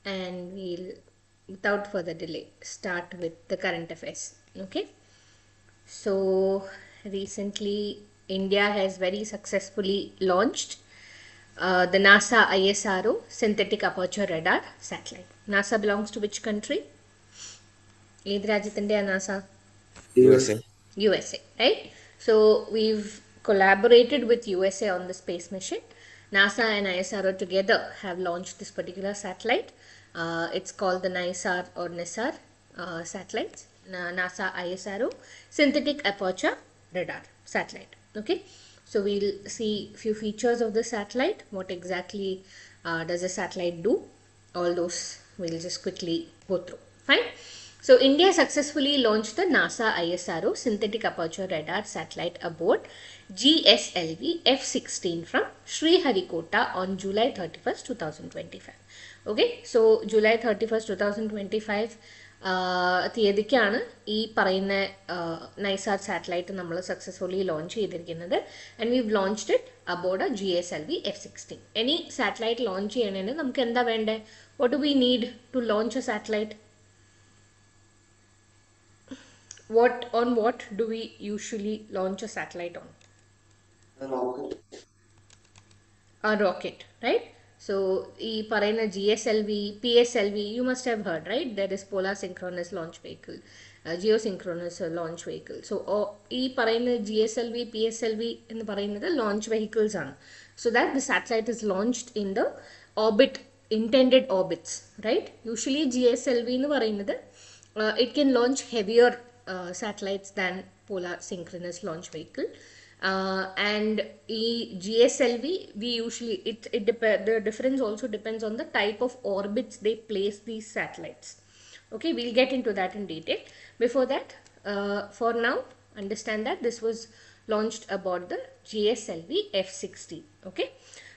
and we'll, without further delay, start with the current affairs. Okay, so recently India has very successfully launched the NASA ISRO synthetic aperture radar satellite. NASA belongs to which country? ഏത് രാജ്യത്തിൻ്റെയാണ് NASA? USA. USA, right? So we've collaborated with USA on the space mission. NASA and ISRO together have launched this particular satellite. It's called the NISAR or NISAR satellites. NASA ISRO synthetic aperture radar satellite. Okay, so we'll see few features of the satellite. What exactly does the satellite do? All those we'll just quickly go through. Fine. So India successfully launched the NASA ISRO synthetic aperture radar satellite aboard GSLV F-16 from Sriharikota on July 31st, 2025. Okay, so July 31st, 2025 തീയതിക്കാണ് ഈ പറയുന്ന NISAR satellite നമ്മൾ successfully launch ചെയ്തിരിക്കുന്നത്. And we've launched it aboard GSLV F-16. Any satellite launch ചെയ്യണതിന് നമുക്ക് എന്താ വേണ്ടേ? What do we need to launch a satellite? What do we usually launch a satellite on? A rocket, right? So ഈ പറയുന്ന GSLV, PSLV, you must have heard, right? That is polar synchronous launch vehicle, geosynchronous launch vehicle. So ഈ പറയുന്ന GSLV, PSLV എന്ന് പറയുന്നത് launch vehicles ആണ്. So that the satellite is launched in the orbit, intended orbits, right? Usually GSLV എന്ന് പറയുന്നത് it can launch heavier satellites than polar synchronous launch vehicle. And GSLV, we usually the difference also depends on the type of orbits they place these satellites. Okay, we'll get into that in detail. Before that, for now, understand that this was launched aboard the GSLV F-16. Okay,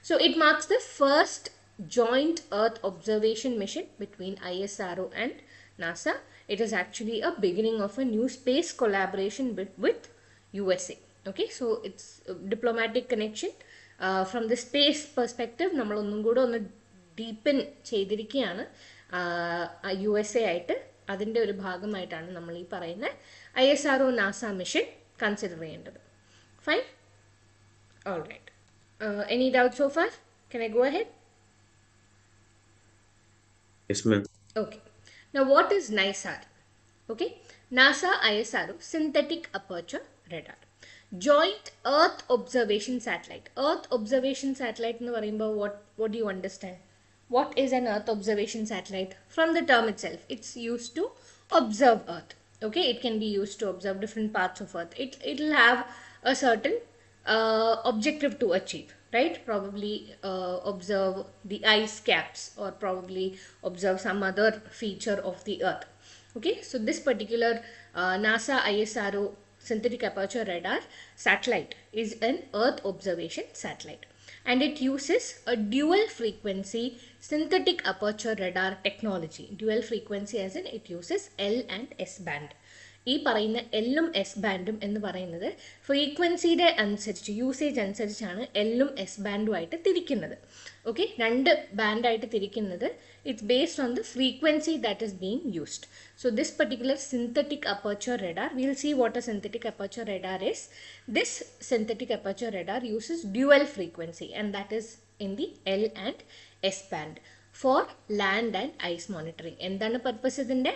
so it marks the first joint Earth observation mission between ISRO and NASA. It is actually a beginning of a new space collaboration with USA. Okay, so it's a diplomatic connection. From the space perspective, നമ്മൾ ഒന്നും കൂടെ ഒന്ന് deepen ചെയ്തിരിക്കുകയാണ് USA ആയിട്ട്. അതിൻ്റെ ഒരു ഭാഗമായിട്ടാണ് നമ്മൾ ഈ പറയുന്ന ISRO NASA മിഷൻ കൺസിഡർ ചെയ്യേണ്ടത്. Fine, all right. Any doubts so far? Can I go ahead? Yes, ma'am. Okay. Now, what is NISAR? Okay, NASA ISRO synthetic aperture radar, joint Earth observation satellite. Earth observation satellite nu parayumbo what do you understand? What is an Earth observation satellite? From the term itself, it's used to observe Earth. Okay, it can be used to observe different parts of Earth. It will have a certain objective to achieve, right? Probably observe the ice caps, or probably observe some other feature of the Earth. Okay, so this particular NASA ISRO synthetic aperture radar satellite is an Earth observation satellite, and it uses a dual frequency synthetic aperture radar technology. Dual frequency as in it uses L and S band. ഈ പറയുന്ന എല്ലും S ബാൻഡും എന്ന് പറയുന്നത് ഫ്രീക്വൻസിയുടെ അനുസരിച്ച്, usage അനുസരിച്ചാണ് എല്ലും S ബാൻഡുമായിട്ട് തിരിക്കുന്നത്. ഓക്കെ, രണ്ട് ബാൻഡായിട്ട് തിരിക്കുന്നത് it's based on the frequency that is being used. So this particular synthetic aperture radar, we will see what a synthetic aperture radar is. This synthetic aperture radar uses dual frequency, and that is in the L and S band for land and ice monitoring. എന്താണ് purpose ഇതിൻ്റെ?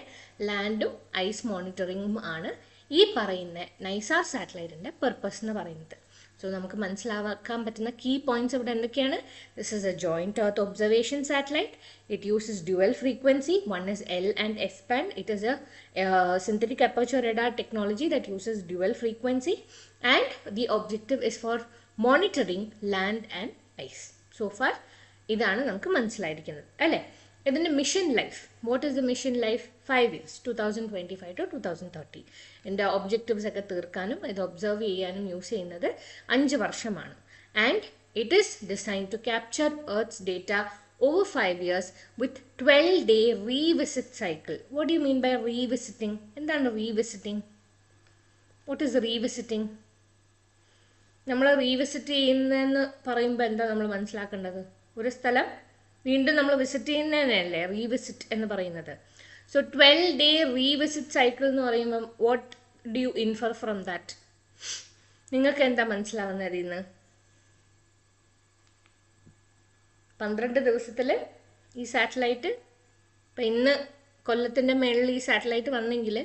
ലാൻഡും ice മോണിറ്ററിങ്ങും ആണ് ഈ പറയുന്ന NISAR സാറ്റലൈറ്റിൻ്റെ purpose എന്ന് പറയുന്നത്. So നമുക്ക് മനസ്സിലാക്കാൻ പറ്റുന്ന കീ പോയിന്റ്സ് ഇവിടെ എന്തൊക്കെയാണ്? This is A joint earth observation satellite. It uses dual frequency. One is L and S band. It is a synthetic aperture radar technology that uses dual frequency, and the objective is for monitoring land and ice. So far, ഇതാണ് നമുക്ക് മനസ്സിലായിരിക്കുന്നത് അല്ലേ? ഇതിൻ്റെ mission life, what is the mission life? 5 years, 2025 to 2030. ഇതിൻ്റെ objectives ഒക്കെ തീർക്കാനും ഇത് observe ചെയ്യാനും use ചെയ്യുന്നത് 5 വർഷമാണ്. And it is design to capture earth's data over 5 years with 12-day revisit cycle. What do you mean by revisiting? എന്താണ് revisiting? What is revisiting? നമ്മൾ revisit ചെയ്യുന്നതെന്ന് പറയുമ്പോൾ എന്താ നമ്മൾ മനസ്സിലാക്കേണ്ടത്? ഒരു സ്ഥലം വീണ്ടും നമ്മൾ വിസിറ്റ് ചെയ്യുന്നതിനല്ലേ റീവിസിറ്റ് എന്ന് പറയുന്നത്. സോ 12-day റീവിസിറ്റ് സൈക്കിൾ എന്ന് പറയുമ്പം what do you infer from that? നിങ്ങൾക്ക് എന്താ മനസ്സിലാവുന്നത് ഇന്ന്? 12 ദിവസത്തിൽ ഈ സാറ്റലൈറ്റ്, ഇപ്പം ഇന്ന് കൊല്ലത്തിൻ്റെ മേളിൽ ഈ സാറ്റലൈറ്റ് വന്നെങ്കിൽ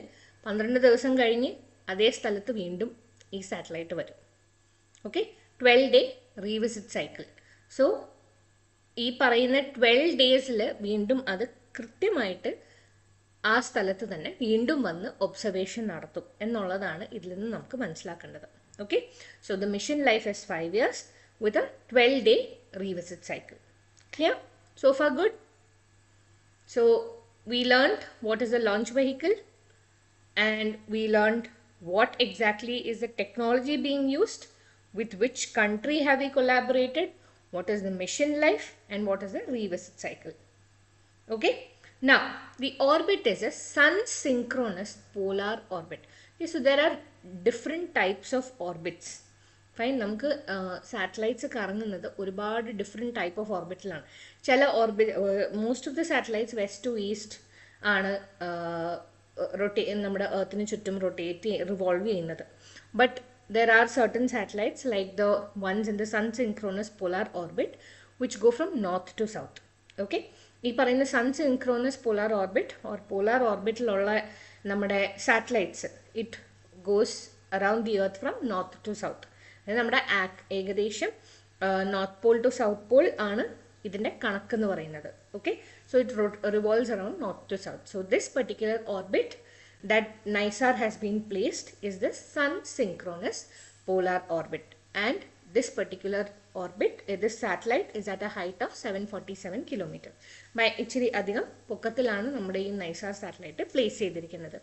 12 ദിവസം കഴിഞ്ഞ് അതേ സ്ഥലത്ത് വീണ്ടും ഈ സാറ്റലൈറ്റ് വരും. Okay, 12-day revisit cycle. So ഈ പറയുന്ന 12 days വീണ്ടും അത് കൃത്യമായിട്ട് ആ സ്ഥലത്ത് തന്നെ വീണ്ടും വന്ന് ഒബ്സർവേഷൻ നടത്തും എന്നുള്ളതാണ് ഇതിൽ നിന്ന് നമുക്ക് മനസ്സിലാക്കേണ്ടത്. Okay, so the mission life is 5 years with a 12-day revisit cycle. Clear? So far good? So we learned what is a launch vehicle, and we learned what exactly is the technology being used, with which country have we collaborated, what is the mission life, and what is the revisit cycle. Okay, now the orbit is a sun-synchronous polar orbit. Okay, so there are different types of orbits. ഫൈൻ, നമുക്ക് satellites കറങ്ങുന്നത് ഒരുപാട് different type of ഓർബിറ്റിലാണ്. ചില most of the satellites west to east ആണ് നമ്മുടെ എർത്തിന് ചുറ്റും റിവോൾവ് ചെയ്യുന്നത്. But there are certain satellites like the ones in the sun-synchronous polar orbit which go from north to south. Okay, ഈ പറയുന്ന sun-synchronous polar orbit or polar orbital നമ്മുടെ satellites, it goes around the earth from north to south. അതായത് നമ്മുടെ ഏകദേശം north pole to south pole ആണ് ഇതിൻ്റെ കണക്കെന്ന് പറയുന്നത്. Okay, so it revolves around north to south. So this particular orbit that NISAR has been placed is the sun-synchronous polar orbit, and this particular orbit, this satellite is at a height of 747 km. By ഇച്ചിരി അധികം പൊക്കത്തിലാണ് നമ്മുടെ ഈ NISAR satellite place ചെയ്തിരിക്കുന്നത്.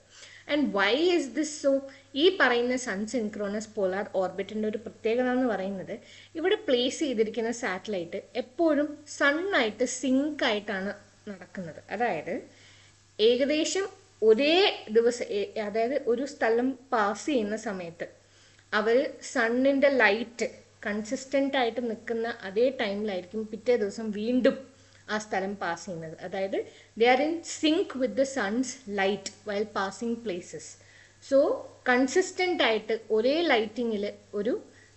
And why is this so? ഈ പറയുന്ന sun-synchronous polar ഓർബിറ്റിൻ്റെ ഒരു പ്രത്യേകത എന്ന് പറയുന്നത്, ഇവിടെ പ്ലേസ് ചെയ്തിരിക്കുന്ന സാറ്റലൈറ്റ് എപ്പോഴും സണ്ണായിട്ട് സിങ്ക് ആയിട്ടാണ് നടക്കുന്നത്. അതായത് ഏകദേശം ഒരേ ദിവസം, അതായത് ഒരു സ്ഥലം പാസ് ചെയ്യുന്ന സമയത്ത് അവർ സണ്ണിൻ്റെ ലൈറ്റ് കൺസിസ്റ്റൻ്റ് ആയിട്ട് നിൽക്കുന്ന അതേ ടൈമിലായിരിക്കും പിറ്റേ ദിവസം വീണ്ടും ആ സ്ഥലം പാസ് ചെയ്യുന്നത്. അതായത് they are in sync with the sun's light while passing places. So consistent ആയിട്ട് ഒരേ ലൈറ്റിങ്ങിൽ ഒരു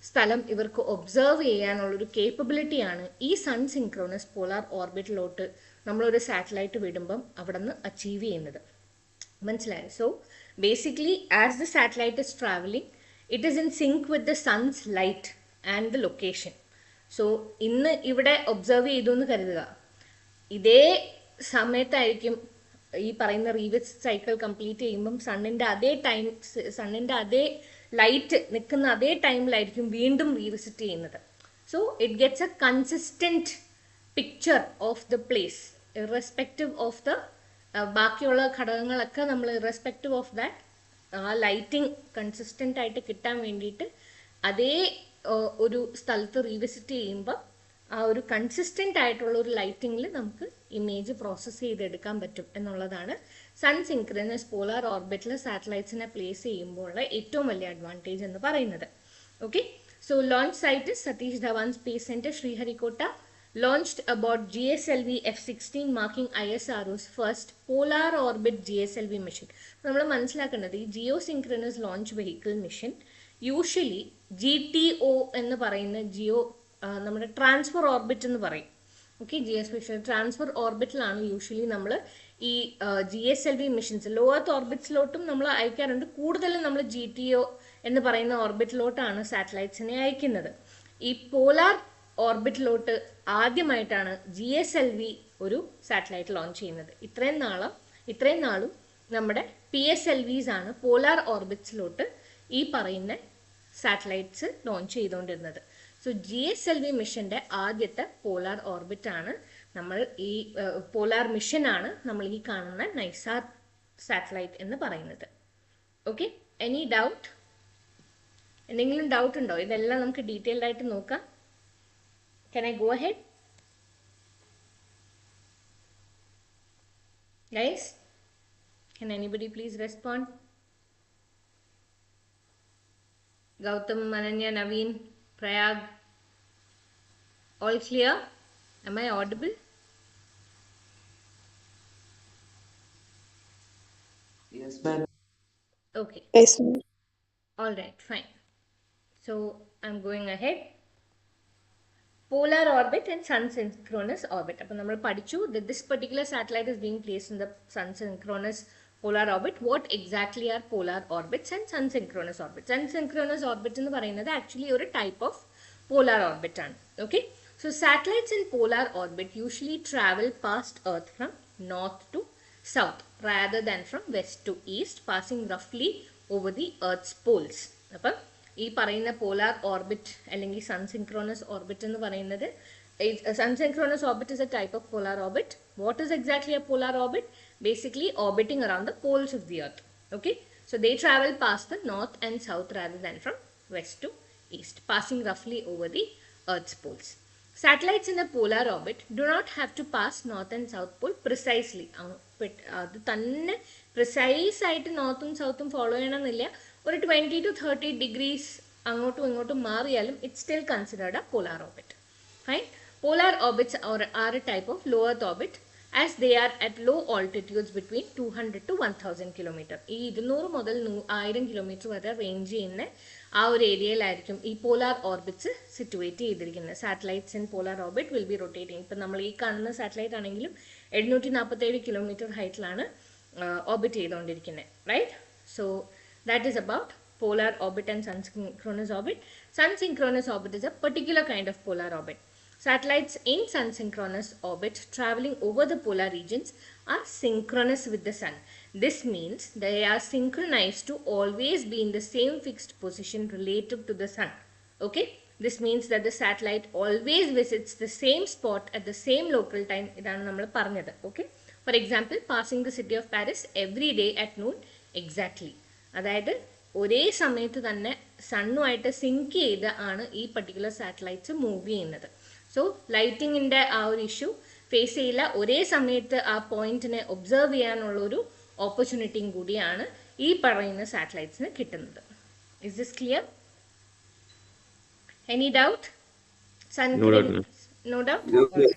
സ്ഥലം ഇവർക്ക് ഒബ്സർവ് ചെയ്യാനുള്ളൊരു കേപ്പബിലിറ്റിയാണ് ഈ sun-synchronous പോളാർ ഓർബിറ്റിലോട്ട് നമ്മളൊരു സാറ്റലൈറ്റ് വിടുമ്പം അവിടെ നിന്ന് അച്ചീവ് ചെയ്യുന്നത്. മനസ്സിലായോ? So basically as the satellite is travelling, it is in sync with the sun's light and the location. So ഇന്ന് ഇവിടെ ഒബ്സർവ് ചെയ്തു എന്ന് കരുതുക, ഇതേ സമയത്തായിരിക്കും ഈ പറയുന്ന റീവിസിറ്റ് സൈക്കിൾ കംപ്ലീറ്റ് ചെയ്യുമ്പം സണ്ണിൻ്റെ അതേ ലൈറ്റ് നിൽക്കുന്ന അതേ ടൈമിലായിരിക്കും വീണ്ടും റീവിസിറ്റ് ചെയ്യുന്നത്. So it gets A consistent picture of the place irrespective of the ബാക്കിയുള്ള ഘടകങ്ങളൊക്കെ നമ്മൾ ഇറസ്പെക്റ്റീവ് ഓഫ് ദാറ്റ് ആ ലൈറ്റിംഗ് കൺസിസ്റ്റൻ്റ് ആയിട്ട് കിട്ടാൻ വേണ്ടിയിട്ട് അതേ ഒരു സ്ഥലത്ത് റീവിസിറ്റ് ചെയ്യുമ്പോൾ ആ ഒരു കൺസിസ്റ്റൻ്റ് ആയിട്ടുള്ള ഒരു ലൈറ്റിങ്ങിൽ നമുക്ക് ഇമേജ് പ്രോസസ്സ് ചെയ്തെടുക്കാൻ പറ്റും എന്നുള്ളതാണ് sun-synchronous പോളാർ ഓർബിറ്റിൽ സാറ്റലൈറ്റ്സിനെ പ്ലേസ് ചെയ്യുമ്പോഴുള്ള ഏറ്റവും വലിയ അഡ്വാൻറ്റേജ് എന്ന് പറയുന്നത്. Okay, so launch site Satish Dhawan space centre, Sriharikota, launched aboard GSLV F-16 marking ISRO's first polar orbit GSLV mission. നമ്മൾ മനസ്സിലാക്കേണ്ടത് ഈ geosynchronous launch vehicle mission usually GTO എന്ന് പറയുന്ന നമ്മുടെ ട്രാൻസ്ഫർ ഓർബിറ്റ് എന്ന് പറയും. ഓക്കെ, ജിയോസ്പേഷ്യൽ ട്രാൻസ്ഫർ ഓർബിറ്റിലാണ് യൂഷ്വലി നമ്മൾ ഈ GSLV മിഷൻസ് ലോ എർത്ത് ഓർബിറ്റ്സിലോട്ടും നമ്മൾ അയക്കാറുണ്ട്. കൂടുതലും നമ്മൾ GTO എന്ന് പറയുന്ന ഓർബിറ്റിലോട്ടാണ് സാറ്റലൈറ്റ്സിനെ അയക്കുന്നത്. ഈ പോലാർ ഓർബിറ്റിലോട്ട് ആദ്യമായിട്ടാണ് GSLV ഒരു സാറ്റലൈറ്റ് ലോഞ്ച് ചെയ്യുന്നത്. ഇത്രയും നാളും നമ്മുടെ PSLVs ആണ് പോലാർ ഓർബിറ്റ്സിലോട്ട് ഈ പറയുന്ന സാറ്റലൈറ്റ്സ് ലോഞ്ച് ചെയ്തുകൊണ്ടിരുന്നത്. സോ GSLV മിഷൻ്റെ ആദ്യത്തെ പോലാർ ഓർബിറ്റാണ് നമ്മൾ ഈ പോലാർ മിഷനാണ് നമ്മൾ ഈ കാണുന്ന NISAR സാറ്റലൈറ്റ് എന്ന് പറയുന്നത്. Okay, any doubt? എന്തെങ്കിലും ഡൗട്ട് ഉണ്ടോ? ഇതെല്ലാം നമുക്ക് ഡീറ്റെയിൽഡ് ആയിട്ട് നോക്കാം. Can I go ahead? Guys, can anybody please respond? Gautam, Ananya, Naveen, Prayag, all clear? Am I audible? Okay. Yes, ma'am. All right, fine. So I'm going ahead. Polar orbit and sun-synchronous orbit. അപ്പോൾ നമ്മൾ പഠിച്ചു that this particular satellite is being placed in the sun-synchronous polar orbit. What exactly are polar orbits and sun-synchronous orbits? Sun-synchronous orbit എന്ന് പറയുന്നത് actually ഒരു type of polar orbit ആണ്. Okay? So satellites in polar orbit usually travel past Earth from north to south rather than from west to east, passing roughly over the Earth's poles. അപ്പം ഈ പറയുന്ന പോലാർ orbit അല്ലെങ്കിൽ സൺസിൻക്രോണസ് orbit എന്ന് പറയുന്നത് sun synchronous orbit is a type of polar orbit. What is exactly a polar orbit? Basically orbiting around the poles of the earth. Okay, so they travel pass the north and south rather than from west to east, passing roughly over the earth's poles. Satellites in a polar orbit do not have to pass north and south pole precisely. അത് തന്നെ precise ആയിട്ട് നോർത്തും സൗത്തും follow ചെയ്യണമെന്നില്ല. ഒരു 20 to 30 degrees അങ്ങോട്ടും ഇങ്ങോട്ടും മാറിയാലും it still considered a polar orbit. Fine. Polar orbits are a type of low earth orbit as they are at low altitudes between 200 to 1000 kilometre. ഈ 200 മുതൽ 1000 കിലോമീറ്റർ വരെ റേഞ്ച് ചെയ്യുന്ന ആ ഒരു ഏരിയയിലായിരിക്കും ഈ പോലാർ ഓർബിറ്റ്സ് സിറ്റുവേറ്റ് ചെയ്തിരിക്കുന്നത്. Satellites in polar orbit will be rotating. ഇപ്പം നമ്മൾ ഈ കാണുന്ന സാറ്റലൈറ്റ് ആണെങ്കിലും 747 കിലോമീറ്റർ ഹൈറ്റിലാണ് ഓർബിറ്റ് ചെയ്തുകൊണ്ടിരിക്കുന്നത്. Right? So that is about polar orbit and sun-synchronous orbit. Sun-synchronous orbit is a particular kind of polar orbit. Satellites in sun-synchronous orbit traveling over the polar regions are synchronous with the sun. This means they are synchronized to always be in the same fixed position relative to the sun. Okay? This means that the satellite always visits the same spot at the same local time. ഇതാണ് നമ്മൾ പറഞ്ഞത്. Okay? For example, passing the city of Paris every day at noon exactly. അതായത് ഒരേ സമയത്ത് തന്നെ സണ്ണുമായിട്ട് zinc ചെയ്ത് ആണ് ഈ പർട്ടിക്കുലർ സാറ്റലൈറ്റ്സ് മൂവ് ചെയ്യുന്നത്. സോ ലൈറ്റിങ്ങിൻ്റെ ആ ഒരു ഇഷ്യൂ ഫേസ് ചെയ്യില്ല. ഒരേ സമയത്ത് ആ പോയിന്റിനെ ഒബ്സർവ് ചെയ്യാനുള്ളൊരു ഓപ്പർച്യൂണിറ്റിയും കൂടിയാണ് ഈ പറയുന്ന സാറ്റലൈറ്റ്സിന് കിട്ടുന്നത്. Is this clear? Any doubt? No doubt? Okay.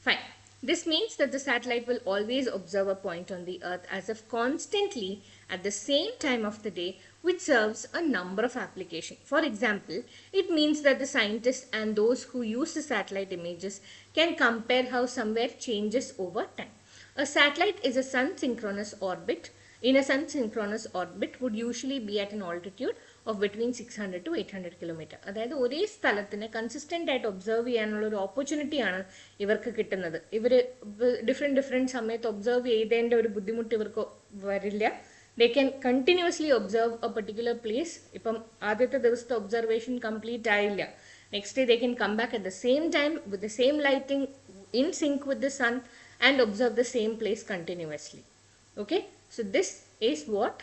Fine. This means that the satellite will always observe a point on the earth as if constantly at the same time of the day, which serves a number of applications. For example, it means that the scientists and those who use the satellite images can compare how somewhere changes over time. A satellite is a sun-synchronous orbit. In a sun-synchronous orbit would usually be at an altitude of between 600 to 800 kilometre. അതായത് ഒരേ സ്ഥലത്തിനെ consistent ആയിട്ട് observe ചെയ്യാനുള്ള ഒരു ഓപ്പർച്യൂണിറ്റിയാണ് ഇവർക്ക് കിട്ടുന്നത്. ഇവർ different സമയത്ത് observe ചെയ്തതിൻ്റെ ഒരു ബുദ്ധിമുട്ട് ഇവർക്ക് വരില്ല. They can continuously observe a particular place. ഇപ്പം ആദ്യത്തെ ദിവസത്തെ ഒബ്സർവേഷൻ കംപ്ലീറ്റ് ആയില്ല, next day they can come back at the same time with the same lighting in sync with the sun and observe the same place continuously. Okay, so this is what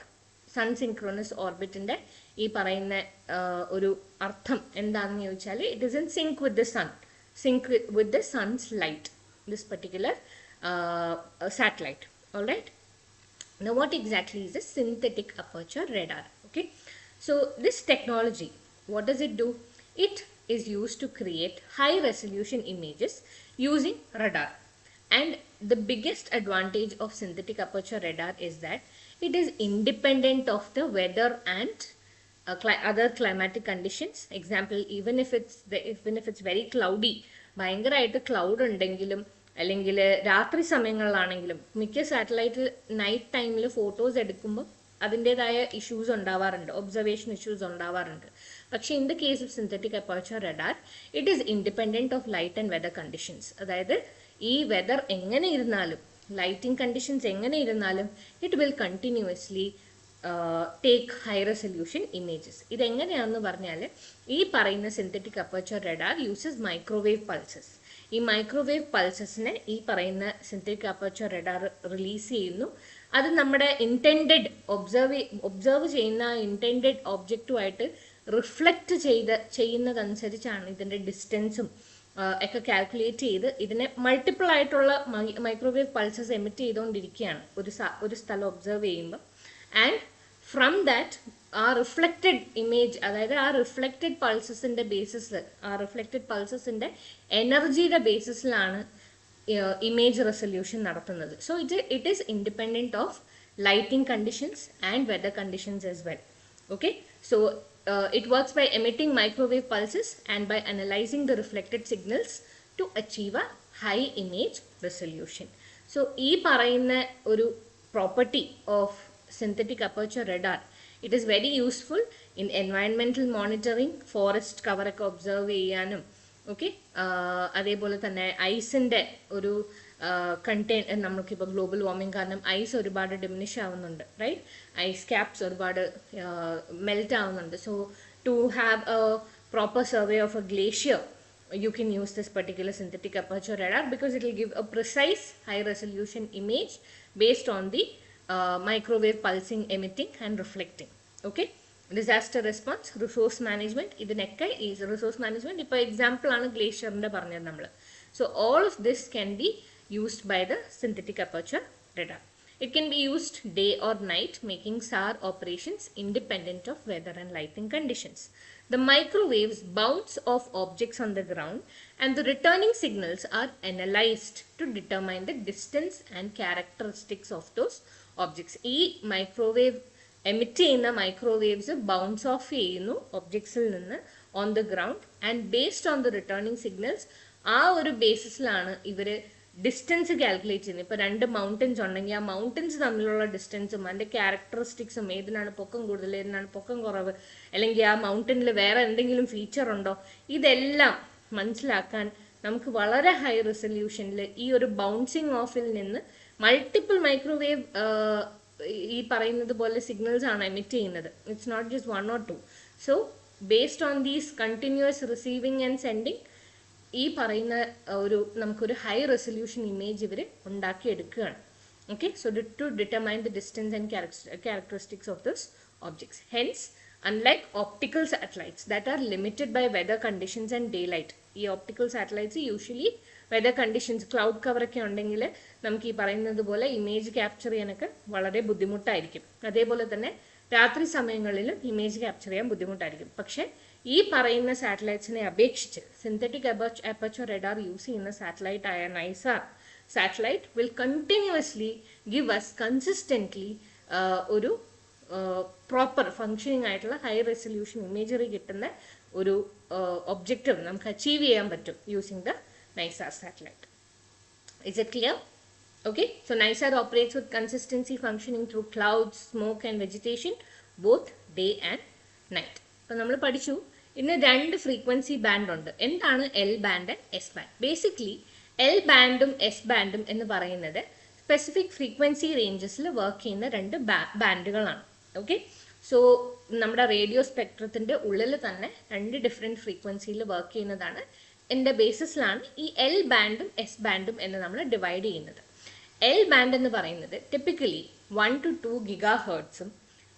sun synchronous ഓർബിറ്റിൻ്റെ ഈ പറയുന്ന ഒരു അർത്ഥം എന്താണെന്ന് ചോദിച്ചാൽ it is in sync with the sun, sync with the sun's light, this particular satellite. Alright. Now what exactly is a synthetic aperture radar? Okay, so this technology, what does it do? It is used to create high resolution images using radar. And the biggest advantage of synthetic aperture radar is that it is independent of the weather and other climatic conditions. Example, even if it's very cloudy, ഭയങ്കരമായിട്ട് cloud ഉണ്ടെങ്കിലും അല്ലെങ്കിൽ രാത്രി സമയങ്ങളിലാണെങ്കിലും മിക്ക satellite night ടൈമിൽ photos എടുക്കുമ്പോൾ അതിൻ്റെതായ issues ഉണ്ടാവാറുണ്ട്, observation issues ഉണ്ടാവാറുണ്ട്. പക്ഷേ in the case of synthetic aperture radar it is independent of light and weather conditions. അതായത് ഈ വെതർ എങ്ങനെ ഇരുന്നാലും, ലൈറ്റിംഗ് കണ്ടീഷൻസ് എങ്ങനെ ഇരുന്നാലും it will continuously take high resolution images. ഇതെങ്ങനെയാണെന്ന് പറഞ്ഞാൽ ഈ പറയുന്ന synthetic aperture radar uses microwave pulses. ഈ മൈക്രോവേവ് പൾസസിനെ ഈ പറയുന്ന സിന്തറ്റിക് അപ്പർച്ചർ റഡാർ റിലീസ് ചെയ്യുന്നു. അത് നമ്മുടെ ഇൻറ്റൻഡഡ് ഒബ്സർവ് ചെയ്യുന്ന ഇൻറ്റൻഡഡ് ഒബ്ജക്റ്റുമായിട്ട് റിഫ്ലക്റ്റ് ചെയ്യുന്നതനുസരിച്ചാണ് ഇതിൻ്റെ ഡിസ്റ്റൻസും ഒക്കെ കാൽക്കുലേറ്റ് ചെയ്ത് ഇതിനെ മൾട്ടിപ്പിൾ ആയിട്ടുള്ള മൈക്രോവേവ് പൾസസ് എമിറ്റ് ചെയ്തുകൊണ്ടിരിക്കുകയാണ് ഒരു സ്ഥലം ഒബ്സർവ് ചെയ്യുമ്പോൾ. ആൻഡ് ഫ്രം ദാറ്റ് ആ റിഫ്ലക്റ്റഡ് ഇമേജ്, അതായത് ആ റിഫ്ലക്റ്റഡ് പൾസസിൻ്റെ ബേസിസിൽ, ആ റിഫ്ലക്റ്റഡ് പൾസസിൻ്റെ എനർജിയുടെ ബേസിസിലാണ് ഇമേജ് റെസൊല്യൂഷൻ നടത്തുന്നത്. So it is independent of lighting conditions and weather conditions as well. Okay, so it works by emitting microwave pulses and by analyzing the reflected signals to achieve a high image resolution. So ഈ പറയുന്ന ഒരു property of synthetic aperture radar, it is very useful in environmental monitoring, forest cover ഒക്കെ observe ചെയ്യാനും. ഓക്കെ, അതേപോലെ തന്നെ ഐസിൻ്റെ ഒരു നമുക്കിപ്പോൾ ഗ്ലോബൽ വാർമിംഗ് കാരണം ഐസ് ഒരുപാട് ഡിമിനിഷ് ആവുന്നുണ്ട്, റൈറ്റ്? ഐസ് ക്യാപ്സ് ഒരുപാട് മെൽറ്റ് ആവുന്നുണ്ട്. So to have a proper survey of a glacier, you can use this particular synthetic aperture radar because it will give a precise high resolution image based on the microwave pulsing, emitting and reflecting. Okay, disaster response, resource management, idinekka is resource management. Ipo example aanu glacier inde parnadu nammal. So all of this can be used by the synthetic aperture radar. It can be used day or night, making SAR operations independent of weather and lighting conditions. The microwaves bounce off objects on the ground and the returning signals are analyzed to determine the distance and characteristics of those objects. ഈ microwave emit ചെയ്യുന്ന microwaves bounce off ചെയ്യുന്നു objectsൽ നിന്ന് on the ground, and based on the returning signals ആ ഒരു ബേസിസിലാണ് ഇവർ distance calculate ചെയ്യുന്നത്. ഇപ്പോൾ 2 mountains ഉണ്ടെങ്കിൽ ആ മൗണ്ടൻസ് തമ്മിലുള്ള ഡിസ്റ്റൻസും അതിൻ്റെ ക്യാരക്ടറിസ്റ്റിക്സും, ഏതിനാണ് പൊക്കം കൂടുതൽ ഏതിനാണ് പൊക്കം കുറവ്, അല്ലെങ്കിൽ ആ മൗണ്ടനിൽ വേറെ എന്തെങ്കിലും ഫീച്ചർ ഉണ്ടോ, ഇതെല്ലാം മനസ്സിലാക്കാൻ നമുക്ക് വളരെ ഹൈ റെസൊല്യൂഷനിൽ ഈ ഒരു ബൗൺസിങ് ഓഫിൽ നിന്ന് മൾട്ടിപ്പിൾ മൈക്രോവേവ് ഈ പറയുന്നത് പോലെ സിഗ്നൽസ് ആണ് എമിറ്റ് ചെയ്യുന്നത്. It's not just 1 or 2. So based on these continuous receiving and sending ഈ പറയുന്ന ഒരു നമുക്കൊരു ഹൈ റെസൊല്യൂഷൻ ഇമേജ് ഇവർ ഉണ്ടാക്കിയെടുക്കുകയാണ്. Okay, so to determine the distance and characteristics of this objects. Hence unlike optical satellites that are limited by weather conditions and daylight, ഈ optical satellites usually weather conditions, cloud cover ഒക്കെ ഉണ്ടെങ്കിൽ നമുക്ക് ഈ പറയുന്നത് പോലെ image capture ചെയ്യാനൊക്കെ വളരെ ബുദ്ധിമുട്ടായിരിക്കും. അതേപോലെ തന്നെ രാത്രി സമയങ്ങളിലും ഇമേജ് ക്യാപ്ചർ ചെയ്യാൻ ബുദ്ധിമുട്ടായിരിക്കും. പക്ഷേ ഈ പറയുന്ന സാറ്റലൈറ്റ്സിനെ അപേക്ഷിച്ച് സിന്തറ്റിക് അപ്പർച്ചർ റഡാർ യൂസ് ചെയ്യുന്ന സാറ്റലൈറ്റ് ആയ NISAR satellite will continuously give us consistently ഒരു പ്രോപ്പർ ഫങ്ഷനിങ് ആയിട്ടുള്ള ഹൈ റെസൊല്യൂഷൻ ഇമേജറി കിട്ടുന്ന ഒരു ഒബ്ജക്റ്റീവ് നമുക്ക് അച്ചീവ് ചെയ്യാൻ പറ്റും using the NISAR satellite. Is it clear? Okay, so NISAR operates with consistency functioning through clouds, smoke and vegetation both day and night. അപ്പോൾ നമ്മൾ പഠിച്ചു ഇന്ന് 2 ഫ്രീക്വൻസി ബാൻഡ് ഉണ്ട്. എന്താണ് L band and S band? Basically L ബാൻഡും S ബാൻഡും എന്ന് പറയുന്നത് specific frequency റേഞ്ചസിൽ work ചെയ്യുന്ന 2 ബാൻഡുകളാണ്. ഓക്കെ, സോ നമ്മുടെ റേഡിയോ സ്പെക്ട്രത്തിൻ്റെ ഉള്ളിൽ തന്നെ 2 ഡിഫറെൻറ്റ് ഫ്രീക്വൻസിയിൽ വർക്ക് ചെയ്യുന്നതാണ്. എൻ്റെ ബേസിസിലാണ് ഈ L ബാൻഡും S ബാൻഡും എന്ന് നമ്മൾ ഡിവൈഡ് ചെയ്യുന്നത്. L ബാൻഡ് എന്ന് പറയുന്നത് typically 1 to 2 GHz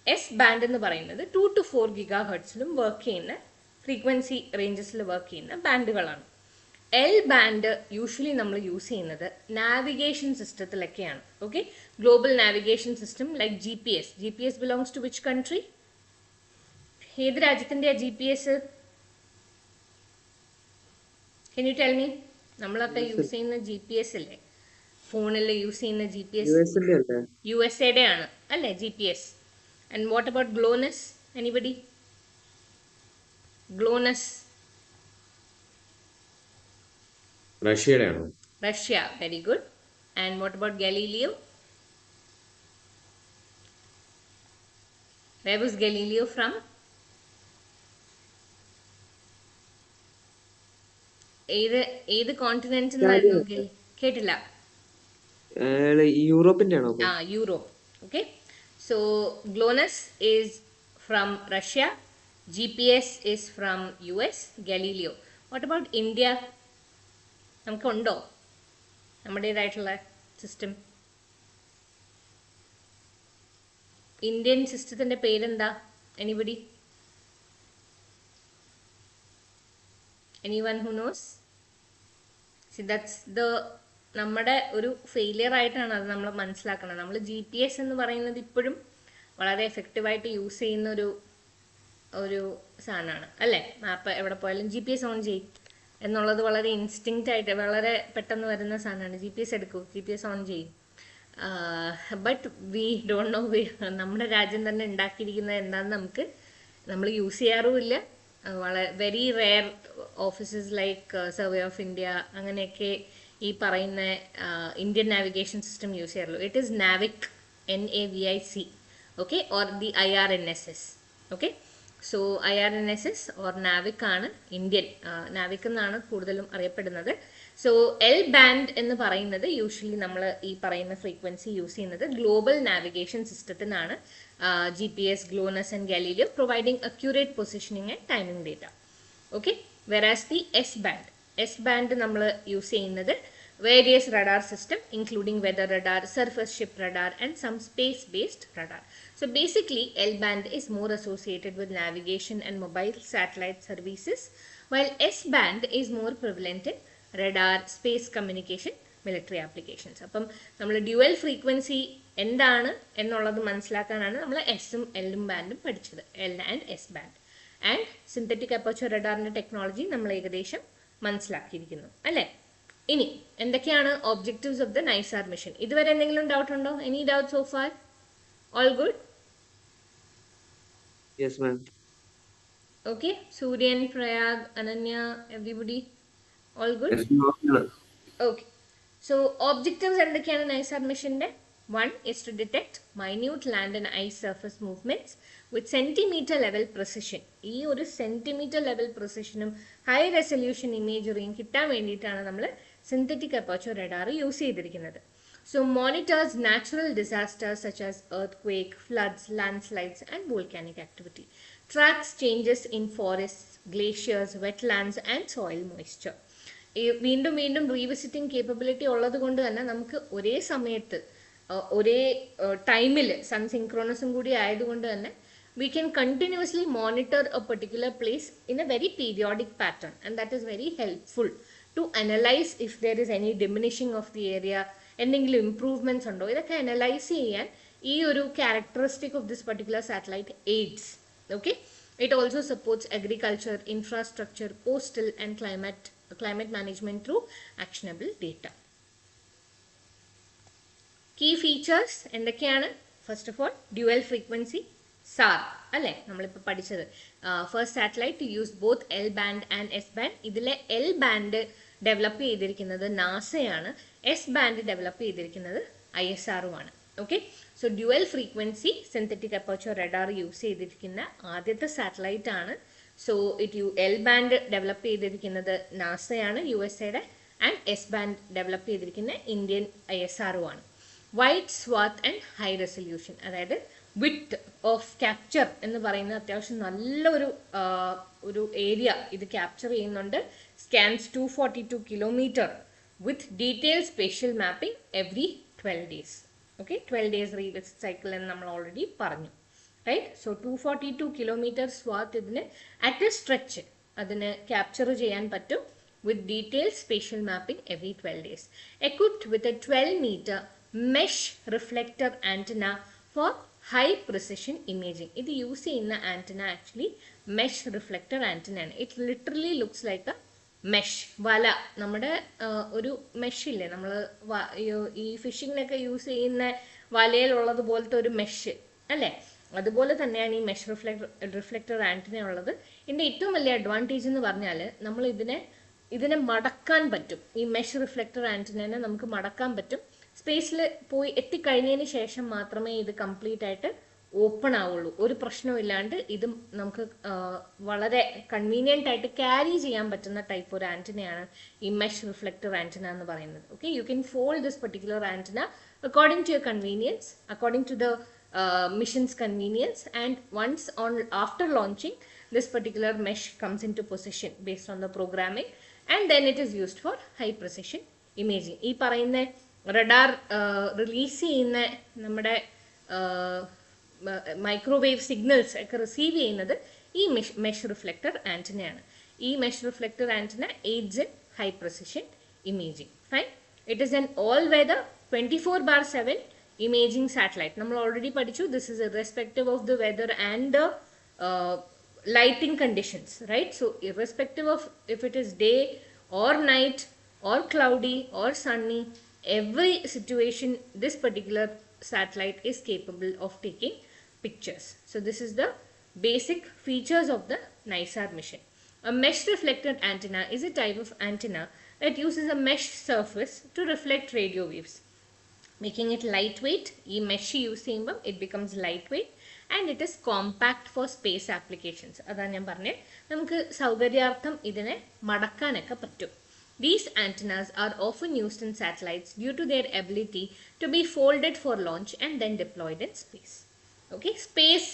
S band എന്ന് പറയുന്നത് 2 to 4 GHz വർക്ക് ചെയ്യുന്ന ഫ്രീക്വൻസി റേഞ്ചസിൽ വർക്ക് ചെയ്യുന്ന ബാൻഡുകളാണ്. L ബാൻഡ് യൂഷ്വലി നമ്മൾ യൂസ് ചെയ്യുന്നത് നാവിഗേഷൻ സിസ്റ്റത്തിലൊക്കെയാണ്. Okay, global navigation system like GPS. GPS belongs to which country? ഏത് രാജ്യത്തിൻ്റെയാണ് GPS? Can you tell me? നമ്മളൊക്കെ യൂസ് ചെയ്യുന്ന GPS അല്ലേ, ഫോണിൽ യൂസ് ചെയ്യുന്ന GPS USA ആണ് അല്ലേ GPS? And what about GLONASS? Anybody? GLONASS റഷ്യയുടെ ആണോ? Russia, very good. And what about Galileo? Where was Galileo from? ഏത് കോണ്ടിനെന്റ് എന്നായിരുന്നു? കേട്ടില്ല. യൂറോപ്പിന്റെ ആണോ? Europe. Okay, so GLONASS is from Russia, GPS is from US, Galileo. What about India? നമുക്കുണ്ടോ നമ്മുടേതായിട്ടുള്ള system? Indian സിസ്റ്റത്തിന്റെ പേരെന്താ? Anybody? Anyone who knows? See, that's the നമ്മുടെ ഒരു ഫെയിലിയർ ആയിട്ടാണ് അത് നമ്മൾ മനസ്സിലാക്കണം. നമ്മൾ GPS എന്ന് പറയുന്നത് ഇപ്പോഴും വളരെ എഫക്റ്റീവായിട്ട് യൂസ് ചെയ്യുന്ന ഒരു സാധനമാണ് അല്ലേ. മാപ്പ് എവിടെ പോയാലും GPS ഓൺ ചെയ്യും എന്നുള്ളത് വളരെ ഇൻസ്റ്റിങ്ക്റ്റ് ആയിട്ട് വളരെ പെട്ടെന്ന് വരുന്ന സാധനമാണ്. GPS എടുക്കൂ, GPS ഓൺ ചെയ്യും. ബട്ട് വി ഡോണ്ട് നോ നമ്മുടെ രാജ്യം തന്നെ ഉണ്ടാക്കിയിരിക്കുന്നത് എന്താണെന്ന് നമ്മൾ യൂസ് ചെയ്യാറുമില്ല. വളരെ very rare offices like survey of India അങ്ങനെയൊക്കെ ഈ പറയുന്ന ഇന്ത്യൻ നാവിഗേഷൻ സിസ്റ്റം യൂസ് ചെയ്യാറുള്ളൂ. It is NavIC, NAVIC, okay, or the IRNSS. Okay, so IRNSS or NavIC ആണ് ഇന്ത്യൻ നാവിക് എന്നാണ് കൂടുതലും അറിയപ്പെടുന്നത്. സോ L ബാൻഡ് എന്ന് പറയുന്നത് യൂഷ്വലി നമ്മൾ ഈ പറയുന്ന ഫ്രീക്വൻസി യൂസ് ചെയ്യുന്നത് ഗ്ലോബൽ നാവിഗേഷൻ സിസ്റ്റത്തിനാണ്. GPS, GLONASS and Galileo providing accurate positioning and timing data. Okay, whereas the S band നമ്മൾ യൂസ് ചെയ്യുന്നത് various radar system including weather radar, surface ship radar and some space based radar. So basically L band is more associated with navigation and mobile satellite services, while S band is more prevalent in radar, space communication, military applications. അപ്പം നമ്മൾ dual frequency എന്താണ് എന്നുള്ളത് മനസ്സിലാക്കാനാണ് നമ്മൾ എസും എല്ലും ബാൻഡും പഠിച്ചത്, L and S band. And synthetic aperture റഡാറിന്റെ ടെക്നോളജി നമ്മൾ ഏകദേശം മനസ്സിലാക്കിയിരിക്കുന്നു അല്ലേ. ഇനി എന്തൊക്കെയാണ് objectives of the NISAR mission? ഇതുവരെ എന്തെങ്കിലും ഡൗട്ട് ഉണ്ടോ? Any doubt so far? All good? Yes, ma'am. Okay, Suryan, Prayag, Ananya, everybody all good? Yes, ma'am. Okay, so objectives എന്തൊക്കെയാണ് NISAR മിഷന്റെ? One is to detect minute land and ice surface movements with centimeter level precision. ഈ ഒരു centimetre level പ്രസിഷനും high resolution ഇമേജറിയും കിട്ടാൻ വേണ്ടിയിട്ടാണ് നമ്മൾ synthetic aperture radar use ചെയ്തിരിക്കുന്നത്. So monitors natural disasters such as earthquake, floods, landslides and volcanic activity. Tracks changes in forests, glaciers, wetlands and soil moisture. വീണ്ടും വീണ്ടും revisiting capability ഉള്ളത് കൊണ്ട് തന്നെ നമുക്ക് ഒരേ സമയത്ത് ഒരേ ടൈമിൽ സൺ സിങ്ക്രോണസും കൂടി ആയതുകൊണ്ട് തന്നെ we can continuously monitor a particular place in a very periodic pattern, and that is very helpful to analyze if there is any diminishing of the area, എന്തെങ്കിലും ഇംപ്രൂവ്മെന്റ്സ് ഉണ്ടോ, ഇതൊക്കെ അനലൈസ് ചെയ്യാൻ ഈ ഒരു characteristic of this particular satellite aids. Okay, it also supports agriculture, infrastructure, coastal and climate management through actionable data. Key features എന്തൊക്കെയാണ്? First of all dual frequency SAR അല്ലേ നമ്മളിപ്പോൾ പഠിച്ചത്. First satellite to use both L band and S band. ഇതിലെ L band develop ചെയ്തിരിക്കുന്നത് നാസയാണ്, S band develop ചെയ്തിരിക്കുന്നത് ISRO ആണ്. Okay, so dual frequency synthetic aperture radar use ചെയ്തിരിക്കുന്ന ആദ്യത്തെ സാറ്റലൈറ്റ് ആണ്. സോ L ബാൻഡ് ഡെവലപ്പ് ചെയ്തിരിക്കുന്നത് നാസയാണ്, USAയുടെ, ആൻഡ് S ബാൻഡ് ഡെവലപ്പ് ചെയ്തിരിക്കുന്ന ഇന്ത്യൻ ISRO ആണ്. Wide swath and high resolution, അതായത് വിഡ്ത്ത് ഓഫ് ക്യാപ്ചർ എന്ന് പറയുന്ന അത്യാവശ്യം നല്ലൊരു ഒരു ഏരിയ ഇത് ക്യാപ്ചർ ചെയ്യുന്നുണ്ട്. സ്കാൻസ് 242 കിലോമീറ്റർ വിത്ത് detail spatial mapping every 12 days. Okay, 12 days revisit cycle എന്ന് നമ്മൾ ഓൾറെഡി പറഞ്ഞു, റൈറ്റ്. സോ 242 കിലോമീറ്റർ സ്വാത്ത് ഇതിന് അറ്റ് എ സ്ട്രെച്ച് അതിന് ക്യാപ്ചർ ചെയ്യാൻ പറ്റും with detail spatial mapping every 12 days. Equipped with a 12-meter mesh reflector antenna for high precision imaging. ഇത് use ചെയ്യുന്ന antenna actually mesh reflector antenna ആണ്. It literally looks like a mesh വല. നമ്മുടെ ഒരു mesh ഇല്ലേ, നമ്മൾ ഈ ഫിഷിങ്ങിനൊക്കെ യൂസ് ചെയ്യുന്ന വലയിലുള്ളത് പോലത്തെ ഒരു മെഷ് അല്ലേ, അതുപോലെ തന്നെയാണ് ഈ മെഷ് റിഫ്ലെക്ടർ ആന്റിന ഉള്ളത്. ഇതിൻ്റെ ഏറ്റവും വലിയ അഡ്വാൻറ്റേജ് എന്ന് പറഞ്ഞാൽ നമ്മൾ ഇതിനെ മടക്കാൻ പറ്റും. ഈ മെഷ് റിഫ്ലെക്ടർ ആന്റിനെ നമുക്ക് മടക്കാൻ പറ്റും. സ്പേസിൽ പോയി എത്തിക്കഴിഞ്ഞതിന് ശേഷം മാത്രമേ ഇത് കംപ്ലീറ്റ് ആയിട്ട് ഓപ്പൺ ആവുള്ളൂ. ഒരു പ്രശ്നവും ഇല്ലാണ്ട് ഇത് നമുക്ക് വളരെ കൺവീനിയൻ്റ് ആയിട്ട് ക്യാരി ചെയ്യാൻ പറ്റുന്ന ടൈപ്പ് ഒരു ആന്റിനയാണ് ഈ മെഷ് റിഫ്ലെക്ടർ ആന്റിന എന്ന് പറയുന്നത്. Okay, you can fold this particular antenna according to your convenience, according to the mission's convenience, and after launching this particular mesh comes into position based on the programming, and then it is used for high precision imaging. ഈ പറയുന്ന radar release ചെയ്യുന്ന നമ്മുടെ microwave signals ഒക്കെ receive ചെയ്യുന്നത് ഈ mesh reflector ആന്റിനയാണ്. ഈ mesh reflector antenna aids in high precision imaging. Fine. It is an all weather 24/7 imaging satellite. നമ്മൾ ഓൾറെഡി പഠിച്ചു, this is irrespective of the weather and the lighting conditions, right? So irrespective of if it is day or night or cloudy or sunny, every situation this particular satellite is capable of taking pictures. So this is the basic features of the NISAR mission. A mesh reflector antenna is a type of antenna that uses a mesh surface to reflect radio waves, making it lightweight. ഈ mesh use ചെയ്യുമ്പം it becomes lightweight and it is compact for space applications. അതാണ് ഞാൻ പറഞ്ഞത്, നമുക്ക് സൗകര്യാർത്ഥം ഇതിനെ മടക്കാനൊക്കെ പറ്റും. These antennas are often used in satellites due to their ability to be folded for launch and then deployed in space. Okay, space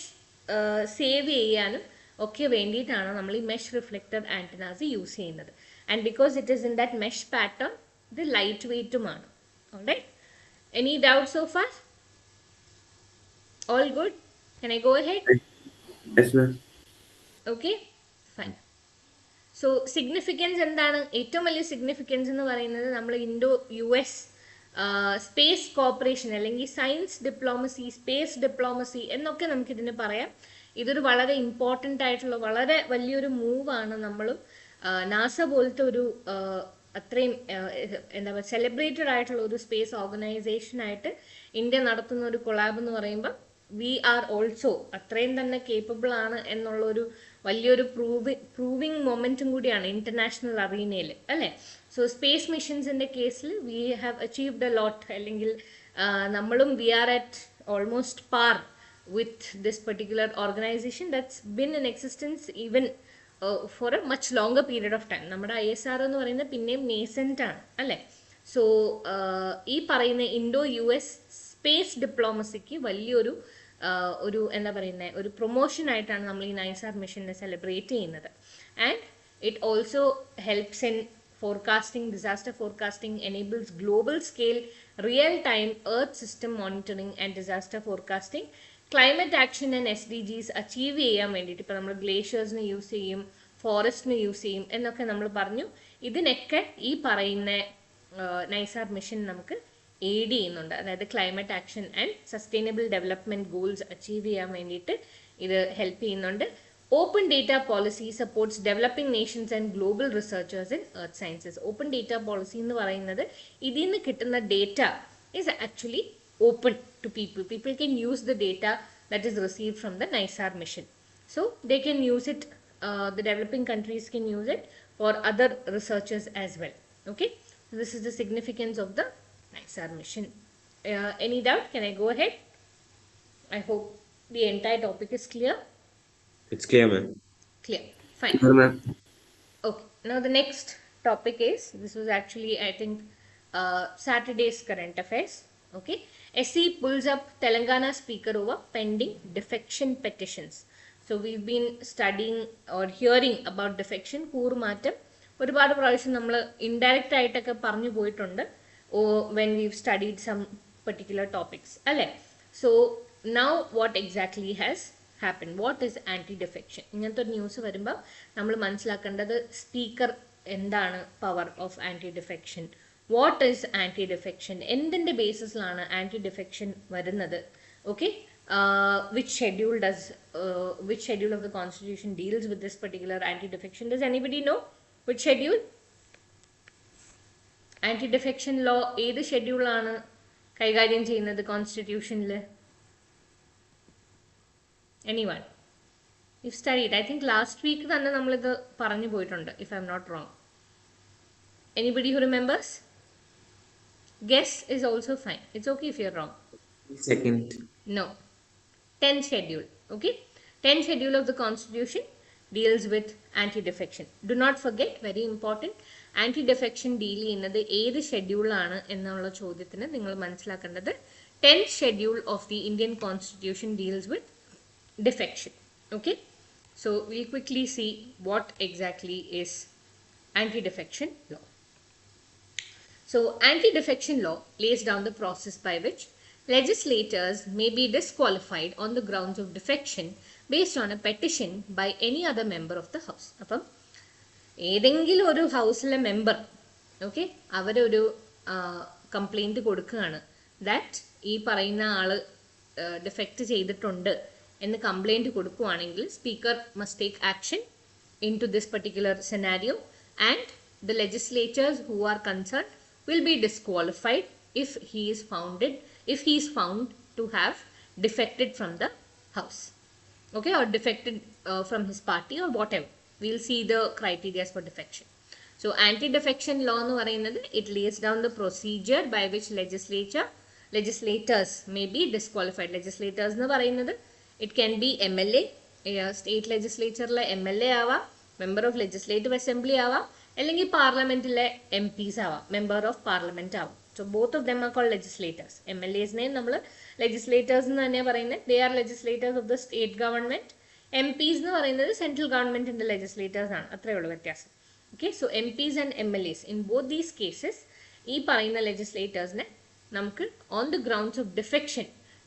save ചെയ്യാനും ഒക്കെ വേണ്ടിയിട്ടാണ് നമ്മൾ ഈ മെഷ് റിഫ്ലക്റ്റർ ആൻറ്റനാസ് യൂസ് ചെയ്യുന്നത്. And because it is in that mesh pattern ഇത് light വെയ്റ്റുമാണ്. Alright, any doubts so far? All good? Can I go ahead? Yes, ma'am. Okay, fine. So significance എന്താണ്? ഏറ്റവും വലിയ സിഗ്നിഫിക്കൻസ് എന്ന് പറയുന്നത് നമ്മൾ Indo US space corporation അല്ലെങ്കിൽ science diplomacy, space diplomacy എന്നൊക്കെ നമുക്കിതിന് പറയാം. ഇതൊരു വളരെ ഇമ്പോർട്ടൻ്റ് ആയിട്ടുള്ള വളരെ വലിയൊരു മൂവാണ്. നമ്മളും നാസ പോലത്തെ ഒരു അത്രയും എന്താ പറയുക സെലിബ്രേറ്റഡ് ആയിട്ടുള്ള ഒരു സ്പേസ് ഓർഗനൈസേഷനായിട്ട് ഇന്ത്യ നടത്തുന്ന ഒരു കൊളാബ് എന്ന് പറയുമ്പോൾ വി ആർ ഓൾസോ അത്രയും തന്നെ കേപ്പബിൾ ആണ് എന്നുള്ളൊരു വലിയൊരു പ്രൂവിങ് മൊമെൻറ്റും കൂടിയാണ് ഇൻ്റർനാഷണൽ അറീനയിൽ, അല്ലേ? സോ സ്പേസ് മിഷൻസിൻ്റെ കേസിൽ we have achieved a lot, അല്ലെങ്കിൽ നമ്മളും we are at almost par with this particular organisation that's been in existence even for a much longer period of time. നമ്മുടെ ISRO എന്ന് പറയുന്നത് പിന്നെയും നേസെൻ്റ് ആണ്, അല്ലേ? സോ ഈ പറയുന്ന ഇൻഡോ US സ്പേസ് ഡിപ്ലോമസിക്ക് വലിയൊരു ഒരു എന്താ പറയുന്നത് ഒരു പ്രൊമോഷൻ ആയിട്ടാണ് നമ്മൾ ഈ NISAR മിഷനെ സെലിബ്രേറ്റ് ചെയ്യുന്നത്. And it also helps in forecasting, disaster forecasting, enables global scale real time earth system monitoring and disaster forecasting, climate action and SDGs achieve ചെയ്യാൻ വേണ്ടിയിട്ട് ഇപ്പോൾ നമ്മൾ ഗ്ലേഷ്യേഴ്സിന് യൂസ് ചെയ്യും, ഫോറസ്റ്റിന് യൂസ് ചെയ്യും എന്നൊക്കെ നമ്മൾ പറഞ്ഞു. ഇതിനൊക്കെ ഈ പറയുന്ന NISAR മിഷൻ നമുക്ക് എയ്ഡ് ചെയ്യുന്നുണ്ട്. അതായത് climate action and sustainable development goals achieve ചെയ്യാൻ വേണ്ടിയിട്ട് ഇത് ഹെൽപ്പ് ചെയ്യുന്നുണ്ട്. Open data policy supports developing Nations and global researchers in earth sciences. Open data policy എന്ന് പറയുന്നത് ഇതിൽ നിന്ന് കിട്ടുന്ന data is actually open to people. People can use the data that is received from the NISAR mission. So they can use it, the developing countries can use it for other researchers as well. Okay, so this is the significance of the NISAR mission. Any doubt? Can I go ahead? I hope the entire topic is clear. It's clear, ma'am. Clear. Fine. Clear, ma'am. Okay, now the next topic is, this was actually I think Saturday's current affairs. Okay, SC pulls up Telangana speaker over pending defection petitions. So we've been studying or hearing about defection, കൂറുമാറ്റം ഒരുപാട് പ്രാവശ്യം നമ്മൾ indirect ആയിട്ടൊക്കെ പറഞ്ഞു പോയിട്ടുണ്ട് when we've studied some particular topics, അല്ലേ? So now what exactly has happened? What is anti-defection? ഇങ്ങനത്തെ ഒരു news വരുമ്പോൾ നമ്മൾ മനസ്സിലാക്കേണ്ടത് സ്പീക്കർ എന്താണ് power of anti-defection, what is anti-defection, എന്തിൻ്റെ ബേസിസിലാണ് ആൻറ്റി-ഡിഫെക്ഷൻ വരുന്നത്, okay? Which schedule of the constitution deals with this particular anti-defection? Does anybody know which schedule? Anti-defection law ഏത് ഷെഡ്യൂളാണ് കൈകാര്യം ചെയ്യുന്നത് കോൺസ്റ്റിറ്റ്യൂഷനിൽ? Anyone? You've studied, I think last week തന്നെ നമ്മളിത് പറഞ്ഞു പോയിട്ടുണ്ട്, if I'm not wrong. Anybody who remembers? Guess is also fine. It's okay if you're wrong. Second. No. 10th schedule. Okay. 10th schedule of the constitution deals with anti-defection. Do not forget, very important, anti-defection deal ചെയ്യുന്നത് ഏത് ഷെഡ്യൂളാണ് എന്നുള്ള ചോദ്യത്തിന് നിങ്ങൾ മനസ്സിലാക്കേണ്ടത് 10th schedule of the Indian constitution deals with defection. Okay. So we'll quickly see what exactly is anti-defection law. So anti-defection law lays down the process by which legislators may be disqualified on the grounds of defection based on a petition by any other member of the house. അപ്പം ഏതെങ്കിലും ഒരു ഹൗസിലെ member okay അവരൊരു complaint കൊടുക്കുകയാണ് that ഈ പറയുന്ന ആൾ defect ചെയ്തിട്ടുണ്ട് എന്ന് കംപ്ലൈൻറ്റ് കൊടുക്കുകയാണെങ്കിൽ speaker must take action in to this particular scenario and the legislators who are concerned will be disqualified if he is found to have defected from the house, okay, or defected from his party or whatever. We'll see the criteria for defection. So anti-defection law എന്ന് പറയുന്നത്, it lays down the procedure by which legislators may be disqualified. Legislators എന്ന് പറയുന്നത്, it can be MLA, state ലെജിസ്ലേച്ചറിലെ MLA ആവാം, member of legislative assembly ആവാം, അല്ലെങ്കിൽ പാർലമെന്റിലെ MPs ആവാം, മെമ്പർ ഓഫ് പാർലമെന്റ് ആവാം. So both of them are called legislators. MLAs-നെ നമ്മൾ legislators എന്ന് തന്നെ പറയുന്നത്, they are legislators of the state government. MPs എന്ന് പറയുന്നത് സെൻട്രൽ ഗവൺമെന്റിന്റെ legislators ആണ്. അത്രയേ ഉള്ളൂ വ്യത്യാസം. Okay, so MPs and MLAs, in both these cases, ഈ പറയുന്ന legislators-നെ നമുക്ക് on the grounds of defection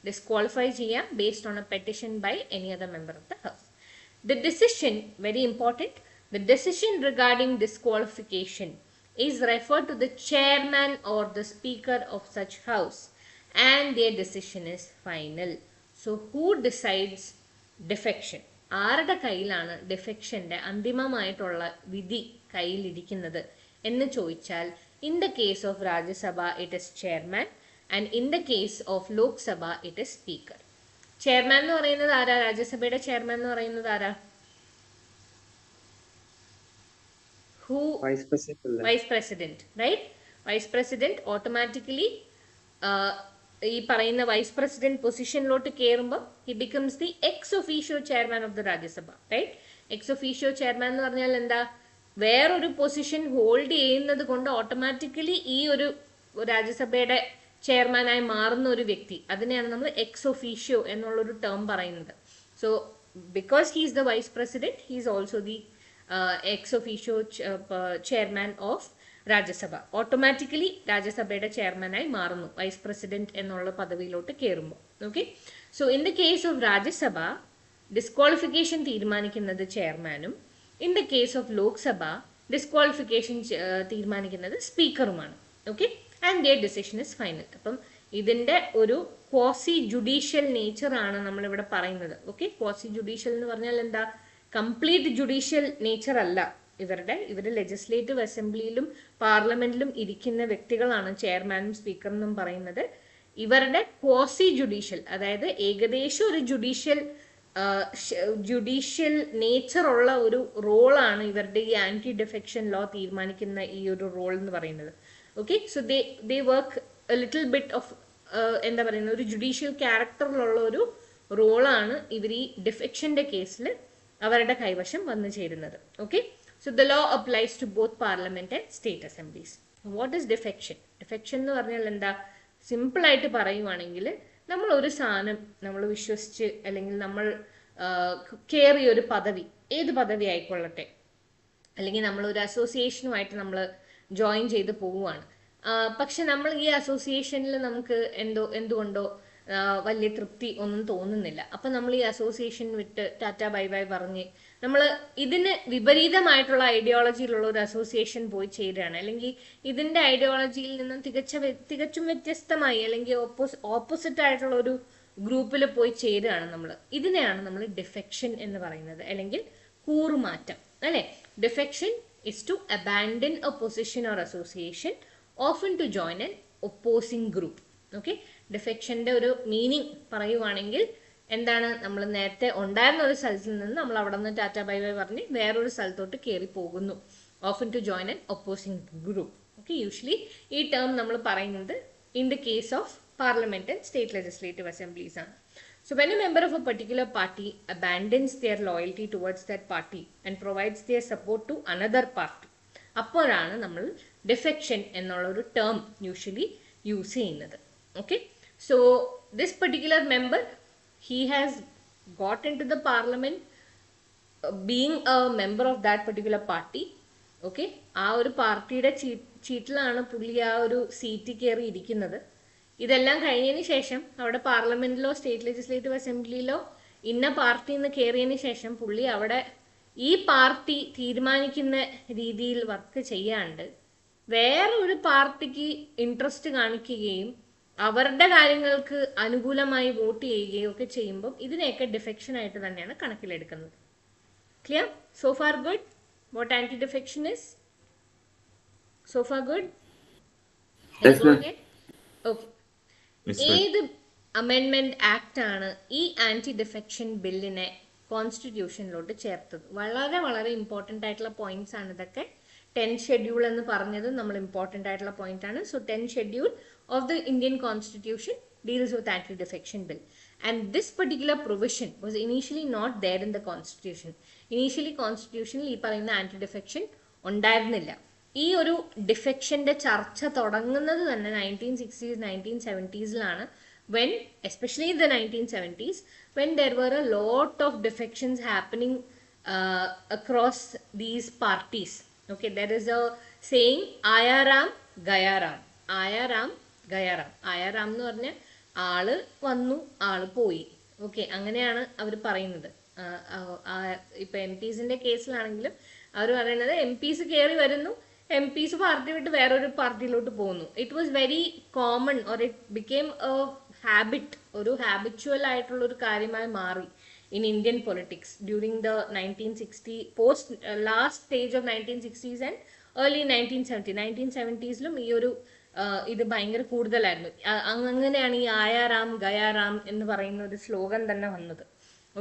disqualify ചെയ്യാം based on a petition by any other member of the house. The decision, very important, the decision regarding disqualification is referred to the chairman or the speaker of such house, and their decision is final. So who decides defection? ആരുടെ കയ്യിലാണ് ഡിഫെക്ഷന്റെ അന്തിമമായിട്ടുള്ള വിധി കയ്യിലിരിക്കുന്നത് എന്ന് ചോദിച്ചാൽ, in the case of Rajya Sabha it is chairman, and in the case of Lok Sabha it is speaker. Chairman എന്ന് പറയുന്നത് ആരാ? രാജ്യസഭയുടെ chairman എന്ന് പറയുന്നത് ആരാ? Vice President, right? Vice President automatically ഈ പറയുന്ന വൈസ് പ്രസിഡന്റ് പൊസിഷനിലോട്ട് കയറുമ്പോൾ he becomes the ex officio chairman of the Rajya Sabha, right? ex officio chairman എന്ന് പറഞ്ഞാൽ എന്താ? വേറൊരു പൊസിഷൻ ഹോൾഡ് ചെയ്യുന്നത് കൊണ്ട് ഓട്ടോമാറ്റിക്കലി ഈ ഒരു രാജ്യസഭയുടെ ചെയർമാനായി മാറുന്ന ഒരു വ്യക്തി, അതിനെയാണ് നമ്മൾ എക്സ് ഒഫീഷ്യോ എന്നുള്ളൊരു ടേം പറയുന്നത്. So because he is the vice president, he is also the ex officio chairman of Rajya Sabha. Automatically രാജ്യസഭയുടെ ചെയർമാനായി മാറുന്നു വൈസ് പ്രസിഡന്റ് എന്നുള്ള പദവിയിലോട്ട് കയറുമ്പോൾ. Okay, so in the case of Rajya Sabha disqualification തീരുമാനിക്കുന്നത് ചെയർമാനും, in the case of Lok Sabha disqualification തീരുമാനിക്കുന്നത് സ്പീക്കറുമാണ്. Okay, and their decision is final. അപ്പം ഇതിന്റെ ഒരു ക്വാസി ജുഡീഷ്യൽ നേച്ചർ ആണ് നമ്മളിവിടെ പറയുന്നത്. ഓക്കെ, ക്വാസി ജുഡീഷ്യൽ എന്ന് പറഞ്ഞാൽ എന്താ? കംപ്ലീറ്റ് ജുഡീഷ്യൽ നേച്ചർ അല്ല ഇവർ ലെജിസ്ലേറ്റീവ് അസംബ്ലിയിലും പാർലമെന്റിലും ഇരിക്കുന്ന വ്യക്തികളാണ് ചെയർമാനും സ്പീക്കറെന്നും പറയുന്നത്. ഇവരുടെ ക്വാസി ജുഡീഷ്യൽ, അതായത് ഏകദേശം ഒരു ജുഡീഷ്യൽ നേച്ചർ ഉള്ള ഒരു റോളാണ് ഇവരുടെ ഈ ആന്റി ഡിഫെക്ഷൻ ലോ തീരുമാനിക്കുന്ന ഈ ഒരു റോൾ എന്ന് പറയുന്നത്. Okay, so they work A little bit of എന്താ പറയുന്നത്, ഒരു ജുഡീഷ്യൽ ക്യാരക്ടറിലുള്ള ഒരു റോളാണ് ഇവർ ഈ ഡിഫെക്ഷന്റെ കേസിൽ അവരുടെ കൈവശം വന്നു ചേരുന്നത്. Okay, so the law applies to both parliament and state assemblies. What is defection? Defection എന്ന് പറഞ്ഞാൽ എന്താ? സിമ്പിൾ ആയിട്ട് പറയുവാണെങ്കിൽ, നമ്മൾ ഒരു സാധനം നമ്മൾ വിശ്വസിച്ച് അല്ലെങ്കിൽ നമ്മൾ കയറിയ ഒരു പദവി, ഏത് പദവി ആയിക്കൊള്ളട്ടെ, അല്ലെങ്കിൽ നമ്മൾ ഒരു അസോസിയേഷനുമായിട്ട് നമ്മൾ ജോയിൻ ചെയ്ത് പോവുകയാണ്. പക്ഷെ നമ്മൾ ഈ അസോസിയേഷനിൽ നമുക്ക് എന്തുകൊണ്ടോ വലിയ തൃപ്തി ഒന്നും തോന്നുന്നില്ല. അപ്പം നമ്മൾ ഈ അസോസിയേഷൻ വിട്ട് ടാറ്റ ബൈ ബൈ പറഞ്ഞ് നമ്മൾ ഇതിന് വിപരീതമായിട്ടുള്ള ഐഡിയോളജിയിലുള്ള ഒരു അസോസിയേഷൻ പോയി ചേരുകയാണ്, അല്ലെങ്കിൽ ഇതിൻ്റെ ഐഡിയോളജിയിൽ നിന്നും തികച്ചും വ്യത്യസ്തമായി അല്ലെങ്കിൽ ഓപ്പോസിറ്റ് ആയിട്ടുള്ള ഒരു ഗ്രൂപ്പിൽ പോയി ചേരുകയാണ് നമ്മൾ. ഇതിനെയാണ് നമ്മൾ ഡിഫെക്ഷൻ എന്ന് പറയുന്നത്, അല്ലെങ്കിൽ കൂറുമാറ്റം, അല്ലേ? Defection is to abandon a position or association, often to join an opposing group. ഓക്കെ, ഡിഫെക്ഷൻ്റെ ഒരു മീനിങ് പറയുവാണെങ്കിൽ എന്താണ്? നമ്മൾ നേരത്തെ ഉണ്ടായിരുന്ന ഒരു സ്ഥലത്തിൽ നിന്ന് നമ്മൾ അവിടെ നിന്ന് ടാറ്റ ബൈ ബൈ പറഞ്ഞ് വേറൊരു സ്ഥലത്തോട്ട് കയറി പോകുന്നു. Often to join an opposing group. Okay, usually ഈ ടേം നമ്മൾ പറയുന്നത് in the case of parliament and state legislative assemblies ആണ്. So when a member of a particular party abandons their loyalty towards that party and provides their support to another party, അപ്പോഴാണ് നമ്മൾ defection എന്നുള്ള ഒരു term usually use ചെയ്യുന്നത്. Okay, so this particular member, he has got into the parliament being a member of that particular party. Okay, ആ ഒരു പാർട്ടിയുടെ ചീറ്റിലാണ് പുള്ളി ആ ഒരു സീറ്റ് കയറി ഇരിക്കുന്നത്. ഇതെല്ലാം കഴിഞ്ഞതിന് ശേഷം അവിടെ പാർലമെന്റിലോ സ്റ്റേറ്റ് ലെജിസ്ലേറ്റീവ് അസംബ്ലിയിലോ ഇന്ന പാർട്ടിയിൽ നിന്ന് കയറിയതിന് ശേഷം പുള്ളി അവിടെ ഈ പാർട്ടി തീരുമാനിക്കുന്ന രീതിയിൽ വർക്ക് ചെയ്യാണ്ട് വേറെ ഒരു പാർട്ടിക്ക് ഇൻട്രസ്റ്റ് കാണിക്കുകയും അവരുടെ കാര്യങ്ങൾക്ക് അനുകൂലമായി വോട്ട് ചെയ്യുകയും ഒക്കെ ചെയ്യുമ്പോൾ ഇതിനെയൊക്കെ ഡിഫെക്ഷൻ ആയിട്ട് തന്നെയാണ് കണക്കിലെടുക്കുന്നത്. Clear? So far good? What anti defection is? So far good? Okay. Yes, ma'am. ഏത് അമെൻമെന്റ് ആക്ട് ആണ് ഈ ആന്റി ഡിഫെക്ഷൻ ബില്ലിനെ കോൺസ്റ്റിറ്റ്യൂഷനിലോട്ട് ചേർത്തത്? വളരെ വളരെ ഇമ്പോർട്ടൻ്റ് ആയിട്ടുള്ള പോയിന്റ്സ് ആണ് ഇതൊക്കെ. 10th ഷെഡ്യൂൾ എന്ന് പറഞ്ഞത് നമ്മൾ ഇമ്പോർട്ടൻ്റ് ആയിട്ടുള്ള പോയിന്റ് ആണ്. So 10th schedule of the Indian constitution deals with anti-defection bill, and this particular provision was initially not there in the constitution. Initially constitutional ഈ പറയുന്ന anti-defection ഉണ്ടായിരുന്നില്ല. ഈ ഒരു ഡിഫെക്ഷന്റെ ചർച്ച തുടങ്ങുന്നത് തന്നെ 1960s 1970s when, especially in the 1970s, when there were a lot of defections happening across these parties. Okay, there is a saying, ayaram gayaram, ayaram gayaram. ayaram എന്ന് പറഞ്ഞാൽ ആള് വന്നു ആള് പോയി. ഓക്കെ, അങ്ങനെയാണ് അവർ പറയുന്നത്. ഇപ്പൊ എം പിസിന്റെ കേസിലാണെങ്കിലും അവർ പറയുന്നത് എം പിസ് കയറി വരുന്നു, എം പിസ് പാർട്ടി വിട്ട് വേറൊരു പാർട്ടിയിലോട്ട് പോകുന്നു. It was very common, or it became A habit, ഒരു ഹാബിച്വൽ ആയിട്ടുള്ള ഒരു കാര്യമായി മാറി in Indian politics during the 1960 post last stage of 1960s and early 1970s ഈ ഒരു ഇത് ഭയങ്കര കൂടുതലായിരുന്നു. അങ്ങനെയാണ് ഈ ആയാറാം ഗയാറാം എന്ന് പറയുന്ന ഒരു സ്ലോഗൻ തന്നെ വന്നത്.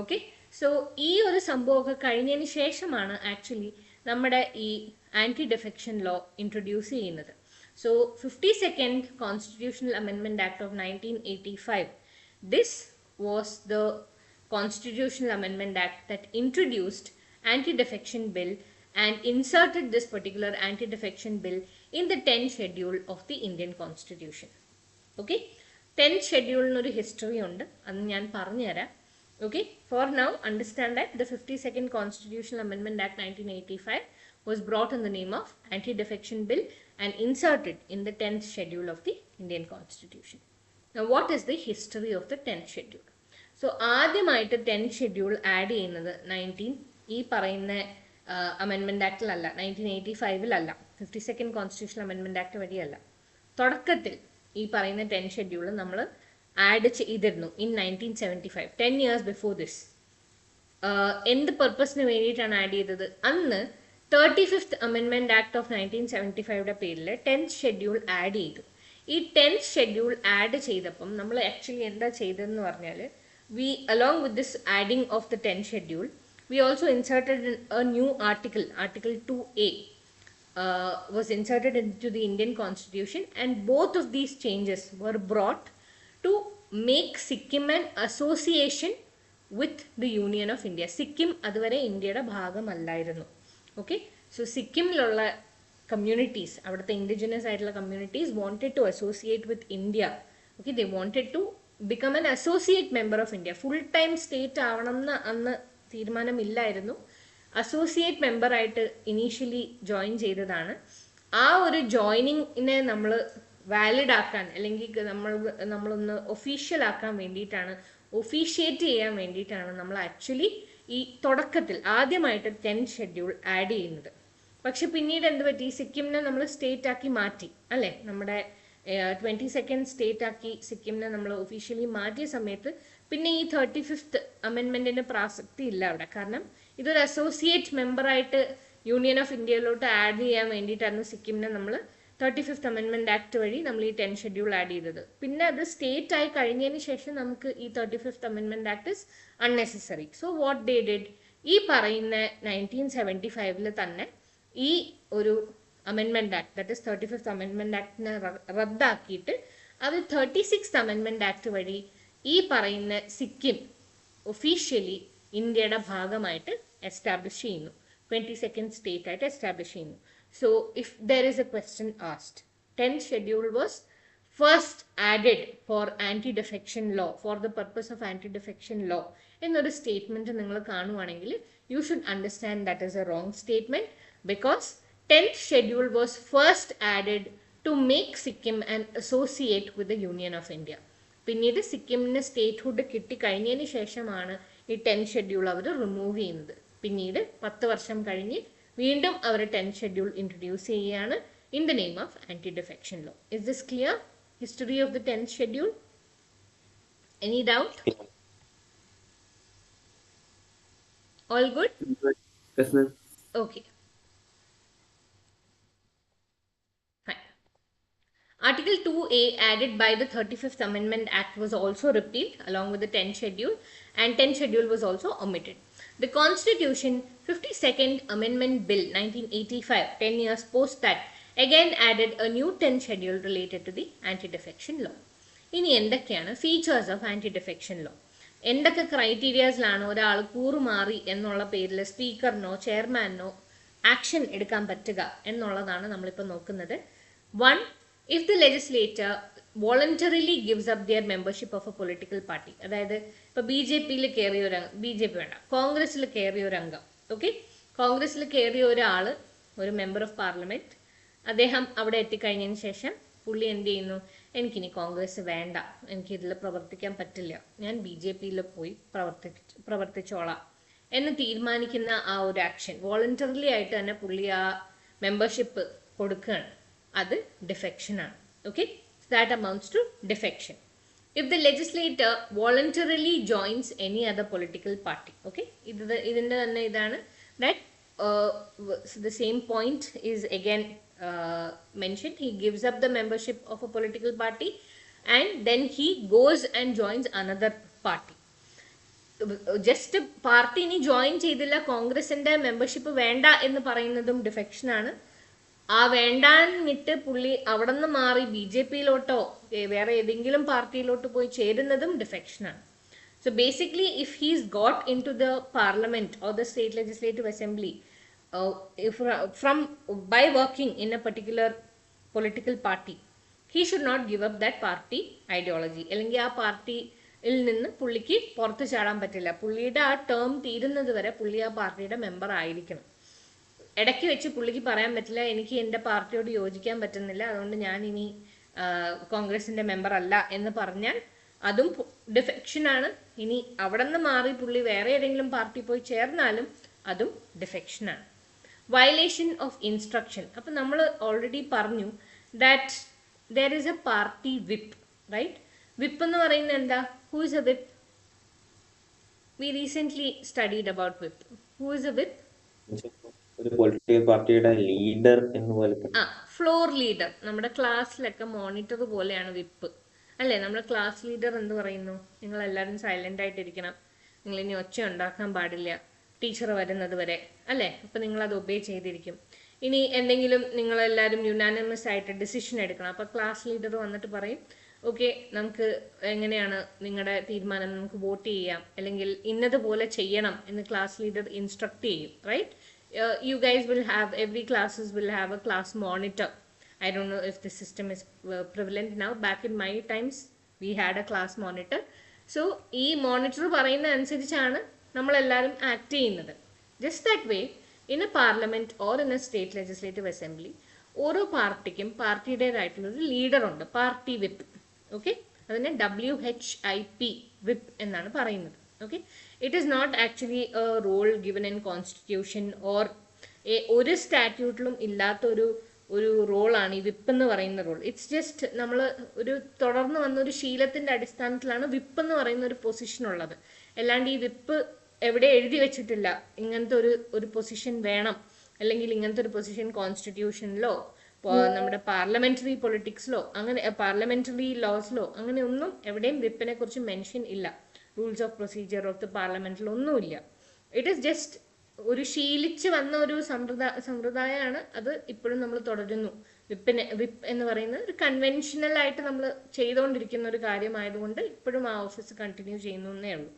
ഓക്കെ, സോ ഈ ഒരു സംഭവമൊക്കെ കഴിഞ്ഞതിന് ശേഷമാണ് ആക്ച്വലി നമ്മുടെ ഈ ആന്റി ഡിഫെക്ഷൻ ലോ ഇൻട്രൊഡ്യൂസ് ചെയ്യുന്നത്. So 52nd Constitutional Amendment Act of 1985, this was the Constitutional Amendment Act that introduced Anti-Defection Bill and inserted this particular Anti-Defection Bill in the 10th schedule of the Indian Constitution. Okay, 10th schedule ഒരു history ഉണ്ട്, അത് ഞാൻ പറഞ്ഞുതരാം. Okay, for now understand that the 52nd Constitutional Amendment Act 1985 was brought in the name of Anti-Defection Bill and inserted in the 10th schedule of the Indian Constitution. Now what is the history of the 10th schedule? So ആദ്യമായിട്ട് 10th schedule add ചെയ്യുന്നത് ഈ പറയുന്ന അമെൻമെന്റ് ആക്ടിലല്ല, 1985 52nd constitutional അമെൻമെന്റ് act വഴിയല്ല. തുടക്കത്തിൽ ഈ പറയുന്ന 10th schedule നമ്മൾ add ചെയ്തിരുന്നു ഇൻ 1975, 10 years before this. എന്ത് പർപ്പസിന് വേണ്ടിയിട്ടാണ് ആഡ് ചെയ്തത്? അന്ന് 35th അമെൻമെന്റ് ആക്ട് ഓഫ് 1975 പേരിൽ 10th ഷെഡ്യൂൾ ആഡ് ചെയ്തു. ഈ 10th ഷെഡ്യൂൾ ആഡ് ചെയ്തപ്പം നമ്മൾ ആക്ച്വലി എന്താ ചെയ്തതെന്ന് പറഞ്ഞാൽ, we, along with this adding of the 10th schedule, we also inserted a new article, Article 2A, was inserted into the Indian Constitution, and both of these changes were brought to make Sikkim an association with the Union of India. Sikkim അതുവരെ ഇന്ത്യയുടെ ഭാഗമല്ലായിരുന്നു. Okay, so സിക്കിമിലുള്ള communities, അവിടുത്തെ indigenous ആയിട്ടുള്ള communities wanted to associate with India. Okay, they wanted to become an associate member of India. Full time state ആവണം എന്ന് അന്ന് തീരുമാനമില്ലായിരുന്നു. Associate member ആയിട്ട് initially join ചെയ്തതാണ്. ആ ഒരു ജോയിനിങ്ങിനെ നമ്മൾ വാലിഡ് ആക്കാൻ, അല്ലെങ്കിൽ നമ്മളൊന്ന് ഒഫീഷ്യൽ ആക്കാൻ വേണ്ടിയിട്ടാണ്, ഒഫീഷ്യേറ്റ് ചെയ്യാൻ വേണ്ടിയിട്ടാണ് നമ്മൾ ആക്ച്വലി ഈ തുടക്കത്തിൽ ആദ്യമായിട്ട് 10th ഷെഡ്യൂൾ ആഡ് ചെയ്യുന്നത്. പക്ഷെ പിന്നീട് എന്ത് പറ്റി? സിക്കിമിനെ നമ്മൾ സ്റ്റേറ്റ് ആക്കി മാറ്റി, അല്ലേ? നമ്മുടെ 22nd സ്റ്റേറ്റ് ആക്കി സിക്കിമിനെ നമ്മൾ ഒഫീഷ്യലി മാറ്റിയ സമയത്ത് പിന്നെ ഈ 35th അമെൻമെന്റിന് പ്രാസക്തി ഇല്ല അവിടെ. കാരണം ഇതൊരു അസോസിയേറ്റ് മെമ്പറായിട്ട് യൂണിയൻ ഓഫ് ഇന്ത്യയിലോട്ട് ആഡ് ചെയ്യാൻ വേണ്ടിയിട്ടായിരുന്നു സിക്കിമിനെ നമ്മൾ 35th അമെൻമെന്റ് ആക്ട് വഴി നമ്മൾ ഈ 10th ഷെഡ്യൂൾ ആഡ് ചെയ്തത്. പിന്നെ അത് സ്റ്റേറ്റ് ആയി കഴിഞ്ഞതിന് ശേഷം നമുക്ക് ഈ 35th അമെൻമെന്റ് act is unnecessary. So what they did, ഈ പറയുന്ന 1975 തന്നെ ഈ ഒരു അമെൻമെന്റ് ആക്ട്, ദാറ്റ് ഇസ് 35th അമെൻമെന്റ് ആക്ടിനെ റദ്ദാക്കിയിട്ട് അത് 36th അമെൻമെന്റ് ആക്ട് വഴി ഈ പറയുന്ന സിക്കിം ഒഫീഷ്യലി ഇന്ത്യയുടെ ഭാഗമായിട്ട് എസ്റ്റാബ്ലിഷ് ചെയ്യുന്നു, 22nd സ്റ്റേറ്റ് ആയിട്ട് എസ്റ്റാബ്ലിഷ് ചെയ്യുന്നു. So if there is a question asked, 10th schedule was first added for anti defection law, for the purpose of anti defection law എന്നൊരു സ്റ്റേറ്റ്മെന്റ് നിങ്ങൾ കാണുവാണെങ്കിൽ you should understand that is a wrong statement, because 10th schedule was first added to make Sikkim an associate with the Union of India. പിന്നീട് സിക്കിമിന് statehood കിട്ടിക്കഴിഞ്ഞതിന് ശേഷമാണ് ഈ 10th schedule അവർ remove ചെയ്യുന്നത്. പിന്നീട് 10 വർഷം കഴിഞ്ഞ് വീണ്ടും അവർ 10th ഷെഡ്യൂൾ ഇൻട്രൊഡ്യൂസ് ചെയ്യുകയാണ് in the name of anti defection law. Is this clear? History of the 10th schedule. Any doubt? All good? Yes, ma'am. Okay. Article 2A added by the 35th Amendment Act was also repealed along with the 10th schedule, and 10th schedule was also omitted. The Constitution 52nd Amendment Bill 1985, 10 years post that, again added a new 10th schedule related to the Anti-Defection Law. ഇനി എന്തൊക്കെയാണ് features of anti defection law? എന്തൊക്കെ ക്രൈറ്റീരിയാസിലാണ് ഒരാൾ കൂറുമാറി എന്നുള്ള പേരിൽ സ്പീക്കറിനോ ചെയർമാനോ action എടുക്കാൻ പറ്റുക എന്നുള്ളതാണ് നമ്മളിപ്പോൾ നോക്കുന്നത്. 1. If the legislator voluntarily gives up their membership of a political party, അതായത് ഇപ്പോൾ ബി ജെ പിയിൽ കയറിയ ഒരു ബി ജെ പി വേണ്ട കോൺഗ്രസ്സിൽ കയറിയ ഒരു അംഗം, ഓക്കെ, കോൺഗ്രസ്സിൽ കയറിയ ഒരാൾ, ഒരു മെമ്പർ ഓഫ് പാർലമെൻറ്റ്, അദ്ദേഹം അവിടെ എത്തിക്കഴിഞ്ഞതിന് ശേഷം പുള്ളി എന്ത് ചെയ്യുന്നു, എനിക്കിനി കോൺഗ്രസ് വേണ്ട, എനിക്കിതിൽ പ്രവർത്തിക്കാൻ പറ്റില്ല, ഞാൻ ബി ജെ പിയിൽ പോയി പ്രവർത്തിച്ചോളാം എന്ന് തീരുമാനിക്കുന്ന ആ ഒരു ആക്ഷൻ വോളണ്ടറിലി ആയിട്ട് തന്നെ പുള്ളി ആ മെമ്പർഷിപ്പ് കൊടുക്കുകയാണ്, അത് ഡിഫെക്ഷൻ ആണ്. Okay, that amounts to defection. If the legislator voluntarily joins any other political party, okay, ഇതിൻ്റെ തന്നെ ഇതാണ് that the same point is again mentioned. He gives up the membership of a political party and then he goes and joins another party. Just party ഇനി join ചെയ്തില്ല, കോൺഗ്രസിന്റെ membership വേണ്ട എന്ന് പറയുന്നതും defection ആണ്. ആ വേണ്ടാന്നിട്ട് പുള്ളി അവിടെ നിന്ന് മാറി ബി ജെ പിയിലോട്ടോ വേറെ ഏതെങ്കിലും പാർട്ടിയിലോട്ട് പോയി ചേരുന്നതും ഡിഫെക്ഷനാണ്. So basically if he's got into the parliament or the state legislative assembly by working in a particular political party, he should not give up that party ideology. അല്ലെങ്കിൽ ആ പാർട്ടിയിൽ നിന്ന് പുള്ളിക്ക് പുറത്ത് ചാടാൻ പറ്റില്ല. പുള്ളിയുടെ ആ ടേം തീരുന്നത് വരെ പുള്ളി ആ പാർട്ടിയുടെ മെമ്പർ ആയിരിക്കണം. ഇടയ്ക്ക് വെച്ച് പുള്ളിക്ക് പറയാൻ പറ്റില്ല, എനിക്ക് എൻ്റെ പാർട്ടിയോട് യോജിക്കാൻ പറ്റുന്നില്ല, അതുകൊണ്ട് ഞാൻ ഇനി കോൺഗ്രസിൻ്റെ മെമ്പർ അല്ല എന്ന് പറഞ്ഞാൽ അതും ഡിഫെക്ഷനാണ്. ഇനി അവിടെ നിന്ന് മാറി പുള്ളി വേറെ ഏതെങ്കിലും പാർട്ടി പോയി ചേർന്നാലും അതും ഡിഫെക്ഷനാണ്. Violation of instruction. അപ്പം നമ്മൾ ഓൾറെഡി പറഞ്ഞു that there is a party whip, right? Whip എന്ന് പറയുന്നത് എന്താ? Who is a whip? We recently studied about whip. Who is a whip? ഒരു പൊളിറ്റിക്കൽ പാർട്ടിയുടെ ലീഡർ എന്ന് പോലെ. Floor leader. നമ്മുടെ ക്ലാസ്സിലൊക്കെ മോണിറ്റർ പോലെയാണ് വിപ്പ്, അല്ലേ? നമ്മുടെ ക്ലാസ് ലീഡർ എന്ത് പറയുന്നു? നിങ്ങൾ എല്ലാവരും സൈലന്റ് ആയിട്ടിരിക്കണം, നിങ്ങൾ ഇനി ഒച്ച ഉണ്ടാക്കാൻ പാടില്ല ടീച്ചർ വരുന്നത് വരെ, അല്ലേ? അപ്പം നിങ്ങളത് ഒബേ ചെയ്തിരിക്കും. ഇനി എന്തെങ്കിലും നിങ്ങളെല്ലാവരും യുനാനിമസ് ആയിട്ട് ഡിസിഷൻ എടുക്കണം. അപ്പം ക്ലാസ് ലീഡർ വന്നിട്ട് പറയും, ഓക്കെ, നമുക്ക് എങ്ങനെയാണ് നിങ്ങളുടെ തീരുമാനം, നമുക്ക് വോട്ട് ചെയ്യാം, അല്ലെങ്കിൽ ഇന്നതുപോലെ ചെയ്യണം എന്ന് ക്ലാസ് ലീഡർ ഇൻസ്ട്രക്ട് ചെയ്യും, right? You guys will have, every classes will have a class monitor. I don't know if the system is prevalent now. Back in my times we had a class monitor. So ഈ monitor പറയുന്ന അനുസരിച്ചാണ് നമ്മളെല്ലാവരും act ചെയ്യുന്നത്. Just that way in A parliament or in A state legislative assembly ഓരോ പാർട്ടിക്കും പാർട്ടിയുടേതായിട്ടുള്ളൊരു leader ഉണ്ട്, party whip. Okay, അതിനെ WHIP whip എന്നാണ് പറയുന്നത്. Okay, it is not actually a role given in constitution or ഒരു സ്റ്റാറ്റ്യൂട്ടിലും ഇല്ലാത്ത ഒരു റോളാണ് ഈ വിപ്പ് എന്ന് പറയുന്ന റോൾ. ഇറ്റ്സ് ജസ്റ്റ് നമ്മൾ ഒരു തുടർന്ന് വന്ന ഒരു ശീലത്തിന്റെ അടിസ്ഥാനത്തിലാണ് വിപ്പ് എന്ന് പറയുന്ന ഒരു പൊസിഷൻ ഉള്ളത്. അല്ലാണ്ട് ഈ വിപ്പ് എവിടെ എഴുതി വെച്ചിട്ടില്ല ഇങ്ങനത്തെ ഒരു പൊസിഷൻ വേണം, അല്ലെങ്കിൽ ഇങ്ങനത്തെ ഒരു പൊസിഷൻ കോൺസ്റ്റിറ്റ്യൂഷനിലോ നമ്മുടെ പാർലമെന്ററി പൊളിറ്റിക്സിലോ അങ്ങനെ പാർലമെന്ററി ലോസിലോ അങ്ങനെ ഒന്നും എവിടെയും വിപ്പിനെ കുറിച്ച് മെൻഷൻ ഇല്ല. Rules of procedure of the പാർലമെന്റിൽ ഒന്നുമില്ല. ഇറ്റ് ഈസ് ജസ്റ്റ് ഒരു ശീലിച്ച് വന്ന ഒരു സമ്പ്രദായമാണ്. അത് ഇപ്പോഴും നമ്മൾ തുടരുന്നു. വിപ്പ് എന്ന് പറയുന്നത് ഒരു കൺവെൻഷനൽ ആയിട്ട് നമ്മൾ ചെയ്തുകൊണ്ടിരിക്കുന്ന ഒരു കാര്യമായതുകൊണ്ട് ഇപ്പോഴും ആ ഓഫീസ് കണ്ടിന്യൂ ചെയ്യുന്നു എന്നേ ഉള്ളൂ.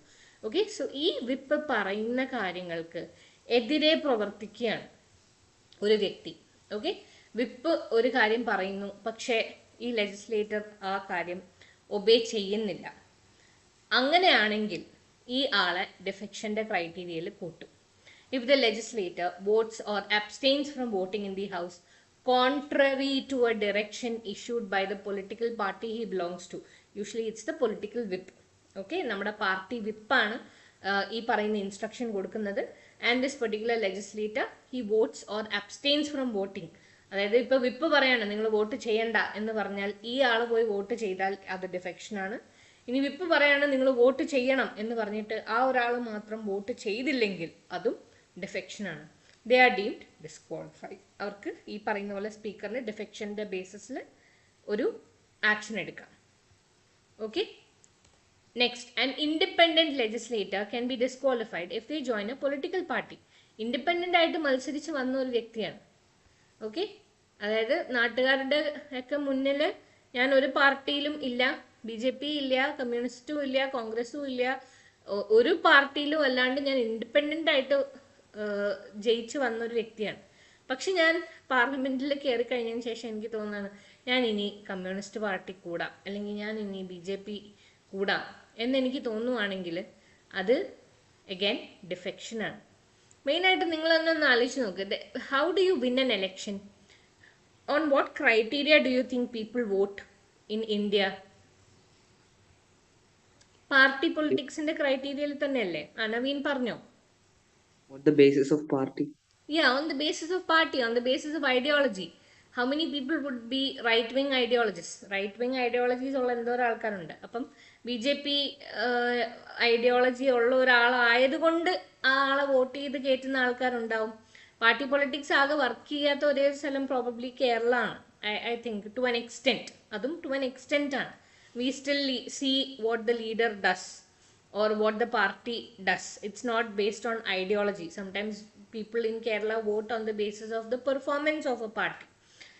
ഓക്കെ, സോ ഈ വിപ്പ് പറയുന്ന കാര്യങ്ങൾക്ക് എതിരെ പ്രവർത്തിക്കുകയാണ് ഒരു വ്യക്തി. ഓക്കെ, വിപ്പ് ഒരു കാര്യം പറയുന്നു, പക്ഷേ ഈ ലെജിസ്ലേറ്റർ ആ കാര്യം ഒബേ ചെയ്യുന്നില്ല. അങ്ങനെയാണെങ്കിൽ ഈ ആളെ ഡിഫെക്ഷന്റെ ക്രൈറ്റീരിയയിൽ കൂട്ടും. If the legislator votes or abstains from voting in the house contrary to a direction issued by the political party he belongs to, usually it's the political whip. Okay, നമ്മുടെ പാർട്ടി വിപ്പാണ് ഈ പറയുന്ന ഇൻസ്ട്രക്ഷൻ കൊടുക്കുന്നത്. And this particular legislator he votes or abstains from voting. അതായത് ഇപ്പോൾ whip പറയാണ് നിങ്ങൾ vote ചെയ്യണ്ട എന്ന് പറഞ്ഞാൽ ഈ ആൾ പോയി വോട്ട് ചെയ്താൽ അത് ഡിഫെക്ഷനാണ്. ഇനി വിപ്പ് പറയാണ് നിങ്ങൾ വോട്ട് ചെയ്യണം എന്ന് പറഞ്ഞിട്ട് ആ ഒരാൾ മാത്രം വോട്ട് ചെയ്തില്ലെങ്കിൽ അതും ഡിഫെക്ഷനാണ്. They are deemed disqualified. അവർക്ക് ഈ പറയുന്ന പോലെ സ്പീക്കറിന് ഡിഫെക്ഷൻ്റെ ബേസിസിൽ ഒരു ആക്ഷൻ എടുക്കാം. Okay. Next, an independent legislator can be disqualified if they join a political party. Independent ആയിട്ട് മത്സരിച്ച് വന്ന ഒരു വ്യക്തിയാണ്. ഓക്കെ. അതായത് നാട്ടുകാരുടെ ഒക്കെ മുന്നിൽ ഞാൻ ഒരു പാർട്ടിയിലും ഇല്ല, BJP ഇല്ല, കമ്മ്യൂണിസ്റ്റും ഇല്ല, കോൺഗ്രസും ഇല്ല, ഒരു പാർട്ടിയിലും അല്ലാണ്ട് ഞാൻ ഇൻഡിപെൻഡൻ്റ് ആയിട്ട് ജയിച്ച് വന്നൊരു വ്യക്തിയാണ്. പക്ഷെ ഞാൻ പാർലമെൻറ്റിൽ കയറി കഴിഞ്ഞതിന് ശേഷം എനിക്ക് തോന്നുന്നതാണ് ഞാൻ ഇനി കമ്മ്യൂണിസ്റ്റ് പാർട്ടി കൂടാം, അല്ലെങ്കിൽ ഞാൻ ഇനി BJP കൂടാം എന്നെനിക്ക് തോന്നുവാണെങ്കിൽ അത് അഗൈൻ ഡിഫെക്ഷനാണ്. മെയിനായിട്ട് നിങ്ങളൊന്നൊന്ന് ആലോചിച്ച് നോക്ക്. How do you win an election? On what criteria do you think people vote in India? Party പൊളിറ്റിക്സിന്റെ ക്രൈറ്റീരിയയിൽ തന്നെയല്ലേ? നവീൻ പറഞ്ഞോ. On the basis of party. Yeah, on the basis of party, on the basis of ideology. How many people would be right-wing ideologists? Right-wing ideologies ഉള്ള എന്തോരം ആൾക്കാരുണ്ട്. അപ്പം BJP ideology ഉള്ള ഒരാളായതുകൊണ്ട് ആ ആളെ വോട്ട് ചെയ്ത് കയറ്റുന്ന ആൾക്കാരുണ്ടാവും. പാർട്ടി പൊളിറ്റിക്സ് ആകെ വർക്ക് ചെയ്യാത്ത ഒരേ സ്ഥലം പ്രോബബ്ലി കേരള ആണ്. I think to an extent. അതും ടു എൻ എക്സ്റ്റെൻറ്റ് ആണ്. We still see what the leader does or what the party does. It's not based on ideology. Sometimes people in Kerala vote on the basis of the performance of a party.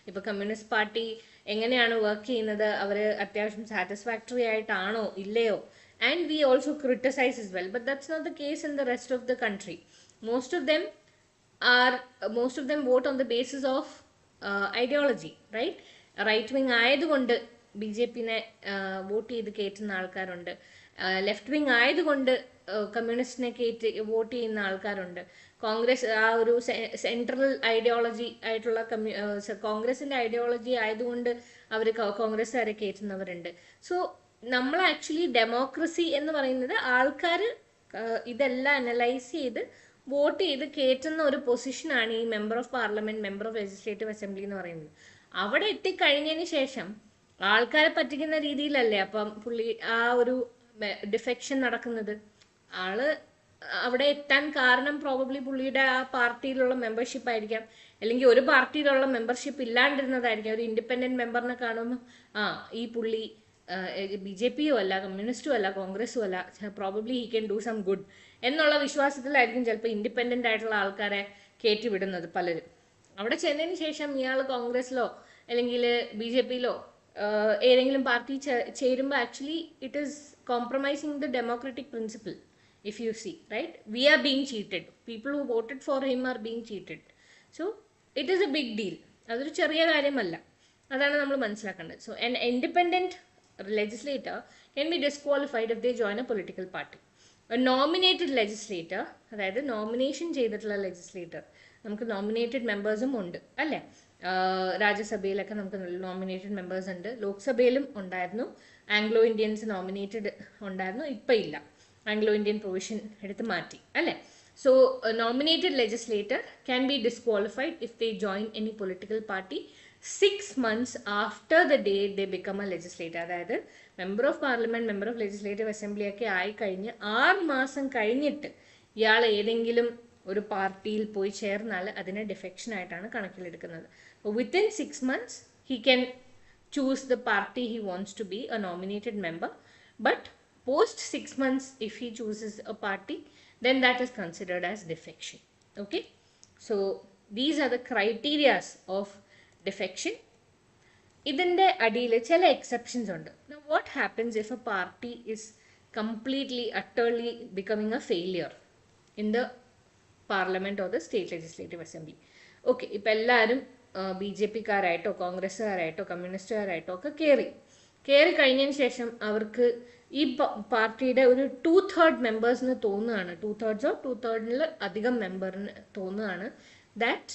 ഇപ്പോൾ communist party എങ്ങനെയാണ് work ചെയ്യുന്നത്, അവർ അത്യാവശ്യം satisfactory ആയിട്ടാണോ ഇല്ലയോ, and we also criticise as well, but that's not the case in the rest of the country. Most of them vote on the basis of ideology, right? Right wing ആയതുകൊണ്ട് BJP-നെ vote ചെയ്ത് കയറ്റുന്ന ആൾക്കാരുണ്ട്, left wing ആയതുകൊണ്ട് കമ്മ്യൂണിസ്റ്റിനെ vote ചെയ്യുന്ന ആൾക്കാരുണ്ട്, കോൺഗ്രസ് ആ ഒരു സെൻട്രൽ ഐഡിയോളജി ആയിട്ടുള്ള കോൺഗ്രസിൻ്റെ ഐഡിയോളജി ആയതുകൊണ്ട് അവർ കോൺഗ്രസ്സുകാരെ കയറ്റുന്നവരുണ്ട്. സോ നമ്മൾ ആക്ച്വലി ഡെമോക്രസി എന്ന് പറയുന്നത് ആൾക്കാർ ഇതെല്ലാം അനലൈസ് ചെയ്ത് വോട്ട് ചെയ്ത് കയറ്റുന്ന ഒരു പൊസിഷനാണ് ഈ member of parliament, member of legislative assembly എന്ന് പറയുന്നത്. അവിടെ എത്തിക്കഴിഞ്ഞതിന് ശേഷം ആൾക്കാരെ പറ്റിക്കുന്ന രീതിയിലല്ലേ അപ്പം പുള്ളി ആ ഒരു ഡിഫെക്ഷൻ നടക്കുന്നത്. ആള് അവിടെ എത്താൻ കാരണം പ്രോബബ്ലി പുള്ളിയുടെ ആ പാർട്ടിയിലുള്ള മെമ്പർഷിപ്പ് ആയിരിക്കാം, അല്ലെങ്കിൽ ഒരു പാർട്ടിയിലുള്ള മെമ്പർഷിപ്പ് ഇല്ലാണ്ടിരുന്നതായിരിക്കാം. ഒരു ഇൻഡിപെൻഡൻറ്റ് മെമ്പറിനെ കാണുമ്പോൾ ഈ പുള്ളി BJP-യോ അല്ല, കമ്മ്യൂണിസ്റ്റും അല്ല, കോൺഗ്രസും അല്ല, probably he can do some good എന്നുള്ള വിശ്വാസത്തിലായിരിക്കും ചിലപ്പോൾ ഇൻഡിപെൻഡൻ്റ് ആയിട്ടുള്ള ആൾക്കാരെ കയറ്റി വിടുന്നത് പലരും. അവിടെ ചെന്നതിന് ശേഷം ഇയാൾ കോൺഗ്രസിലോ അല്ലെങ്കിൽ BJP-യിലോ ഏതെങ്കിലും പാർട്ടി ചേരുമ്പോൾ actually it is compromising the democratic principle. If you see, right, we are being cheated. People who voted for him are being cheated. So it is a big deal. അതൊരു ചെറിയ കാര്യമല്ല. അതാണ് നമ്മൾ മനസ്സിലാക്കേണ്ടത്. So an independent legislator can be disqualified if they join a political party. A nominated legislator, അതായത് nomination ചെയ്തിട്ടുള്ള legislator, നമുക്ക് nominated മെമ്പേഴ്സും ഉണ്ട് അല്ലേ? രാജ്യസഭയിലൊക്കെ നമുക്ക് നോമിനേറ്റഡ് മെമ്പേഴ്സ് ഉണ്ട്, ലോക്സഭയിലും ഉണ്ടായിരുന്നു. ആംഗ്ലോ ഇന്ത്യൻസ് നോമിനേറ്റഡ് ഉണ്ടായിരുന്നു, ഇപ്പം ഇല്ല, ആംഗ്ലോ ഇന്ത്യൻ പ്രൊവിഷൻ എടുത്ത് മാറ്റി അല്ലേ? So nominated legislator can be disqualified if they join any political party 6 months after the day they become a legislator. അതായത് member of parliament, member of legislative assembly ഒക്കെ ആയിക്കഴിഞ്ഞ് 6 മാസം കഴിഞ്ഞിട്ട് ഇയാൾ ഏതെങ്കിലും ഒരു പാർട്ടിയിൽ പോയി ചേർന്നാൽ അതിനെ ഡിഫെക്ഷൻ ആയിട്ടാണ് കണക്കിലെടുക്കുന്നത്. Within 6 months he can choose the party he wants to be a nominated member, but post 6 months if he chooses a party, then that is considered as defection. Okay, so these are the criterias of defection. ഇതിൻ്റെ അടിയിൽ ചില exceptions ഉണ്ട്. Now what happens if a party is completely utterly becoming a failure in the parliament or the state legislative assembly? Okay, ഇപ്പം എല്ലാവരും BJP-കാരായിട്ടോ കോൺഗ്രസ്സുകാരായിട്ടോ കമ്മ്യൂണിസ്റ്റുകാരായിട്ടോ ഒക്കെ കയറി കഴിഞ്ഞതിന് ശേഷം അവർക്ക് ഈ പാർട്ടിയുടെ ഒരു 2/3 മെമ്പേഴ്സിന് തോന്നുകയാണ്, 2/3 അധികം മെമ്പറിന് തോന്നുകയാണ് ദാറ്റ്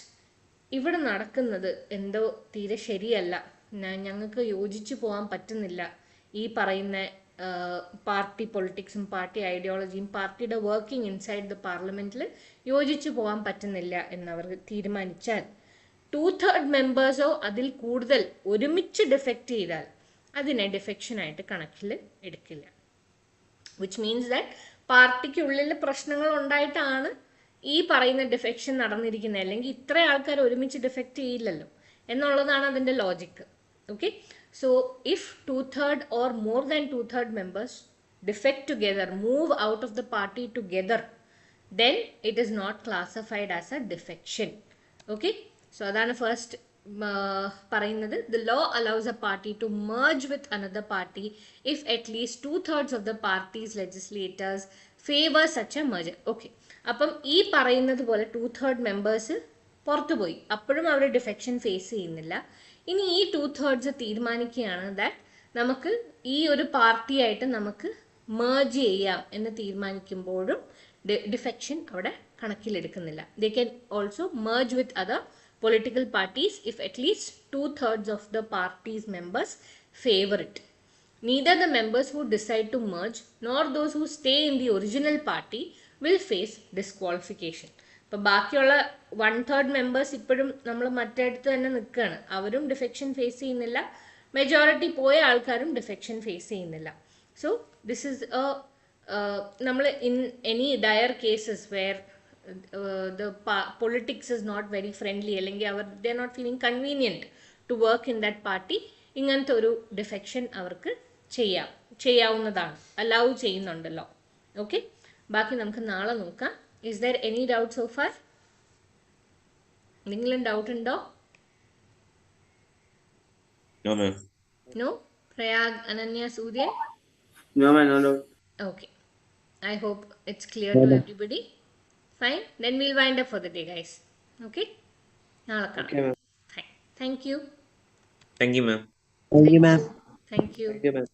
ഇവിടെ നടക്കുന്നത് എന്തോ തീരെ ശരിയല്ല, ഞങ്ങൾക്ക് യോജിച്ചു പോകാൻ പറ്റുന്നില്ല, ഈ പറയുന്ന പാർട്ടി പൊളിറ്റിക്സും പാർട്ടി ഐഡിയോളജിയും പാർട്ടിയുടെ വർക്കിംഗ് ഇൻസൈഡ് ദ പാർലമെൻറ്റിൽ യോജിച്ചു പോകാൻ പറ്റുന്നില്ല എന്നവർ തീരുമാനിച്ചാൽ 2/3 മെമ്പേഴ്സോ അതിൽ കൂടുതൽ ഒരുമിച്ച് ഡിഫെക്റ്റ് ചെയ്താൽ അതിനെ ഡിഫെക്ഷനായിട്ട് കണക്കിൽ എടുക്കില്ല. വിച്ച് മീൻസ് ദാറ്റ് പാർട്ടിക്കുള്ളിൽ പ്രശ്നങ്ങൾ ഉണ്ടായിട്ടാണ് ഈ പറയുന്ന ഡിഫെക്ഷൻ നടന്നിരിക്കുന്നത്, അല്ലെങ്കിൽ ഇത്ര ആൾക്കാർ ഒരുമിച്ച് ഡിഫെക്റ്റ് ചെയ്യില്ലല്ലോ എന്നുള്ളതാണ് അതിൻ്റെ logic. Okay, So if 2/3 or more than 2/3 members defect together, move out of the party together, then it is not classified as a defection. Okay, so adana first പറയുന്നത് the law allows a party to merge with another party if at least 2/3 of the party's legislators favor such a merger. Okay, അപ്പം ഈ പറയുന്നത് പോലെ 2/3 members പുറത്തുപോയി, അപ്പോഴും അവർ defection face ചെയ്യുന്നില്ല. ഇനി ഈ 2/3 തീരുമാനിക്കുകയാണ് ദാറ്റ് നമുക്ക് ഈ ഒരു പാർട്ടിയായിട്ട് നമുക്ക് merge ചെയ്യാം എന്ന് തീരുമാനിക്കുമ്പോഴും ഡിഫെക്ഷൻ അവിടെ കണക്കിലെടുക്കുന്നില്ല. They can also merge with other political parties if at least 2/3 of the party's members favor it. Neither the members who decide to merge nor those who stay in the original party will face disqualification. ഇപ്പോൾ ബാക്കിയുള്ള 1/3 members ഇപ്പോഴും നമ്മൾ മറ്റടുത്ത് തന്നെ നിൽക്കുകയാണ്, അവരും defection face ചെയ്യുന്നില്ല. Majority പോയ ആൾക്കാരും ഡിഫെക്ഷൻ ഫേസ് ചെയ്യുന്നില്ല. സോ ദിസ് ഇസ് നമ്മൾ in any dire cases where the politics is not very friendly, അല്ലെങ്കിൽ അവർ they are not feeling convenient to work in that party, ഇങ്ങനത്തെ ഒരു ഡിഫെക്ഷൻ അവർക്ക് ചെയ്യാവുന്നതാണ്, അലൗ ചെയ്യുന്നുണ്ടല്ലോ. ഓക്കെ, ബാക്കി നമുക്ക് നാളെ നോക്കാം. Is there any doubt so far? എന്തെങ്കിലും ഡൗട്ട് ഉണ്ടോ? No, ma'am. No? Prayag, Ananya, Surya? No, man, no doubt. Okay. I hope it's clear to everybody. Fine. Then we'll wind up for the day, guys. Okay? Okay, ma'am. Fine. Thank you. Thank you, ma'am. Thank you, ma'am. Thank you. Thank you, ma'am.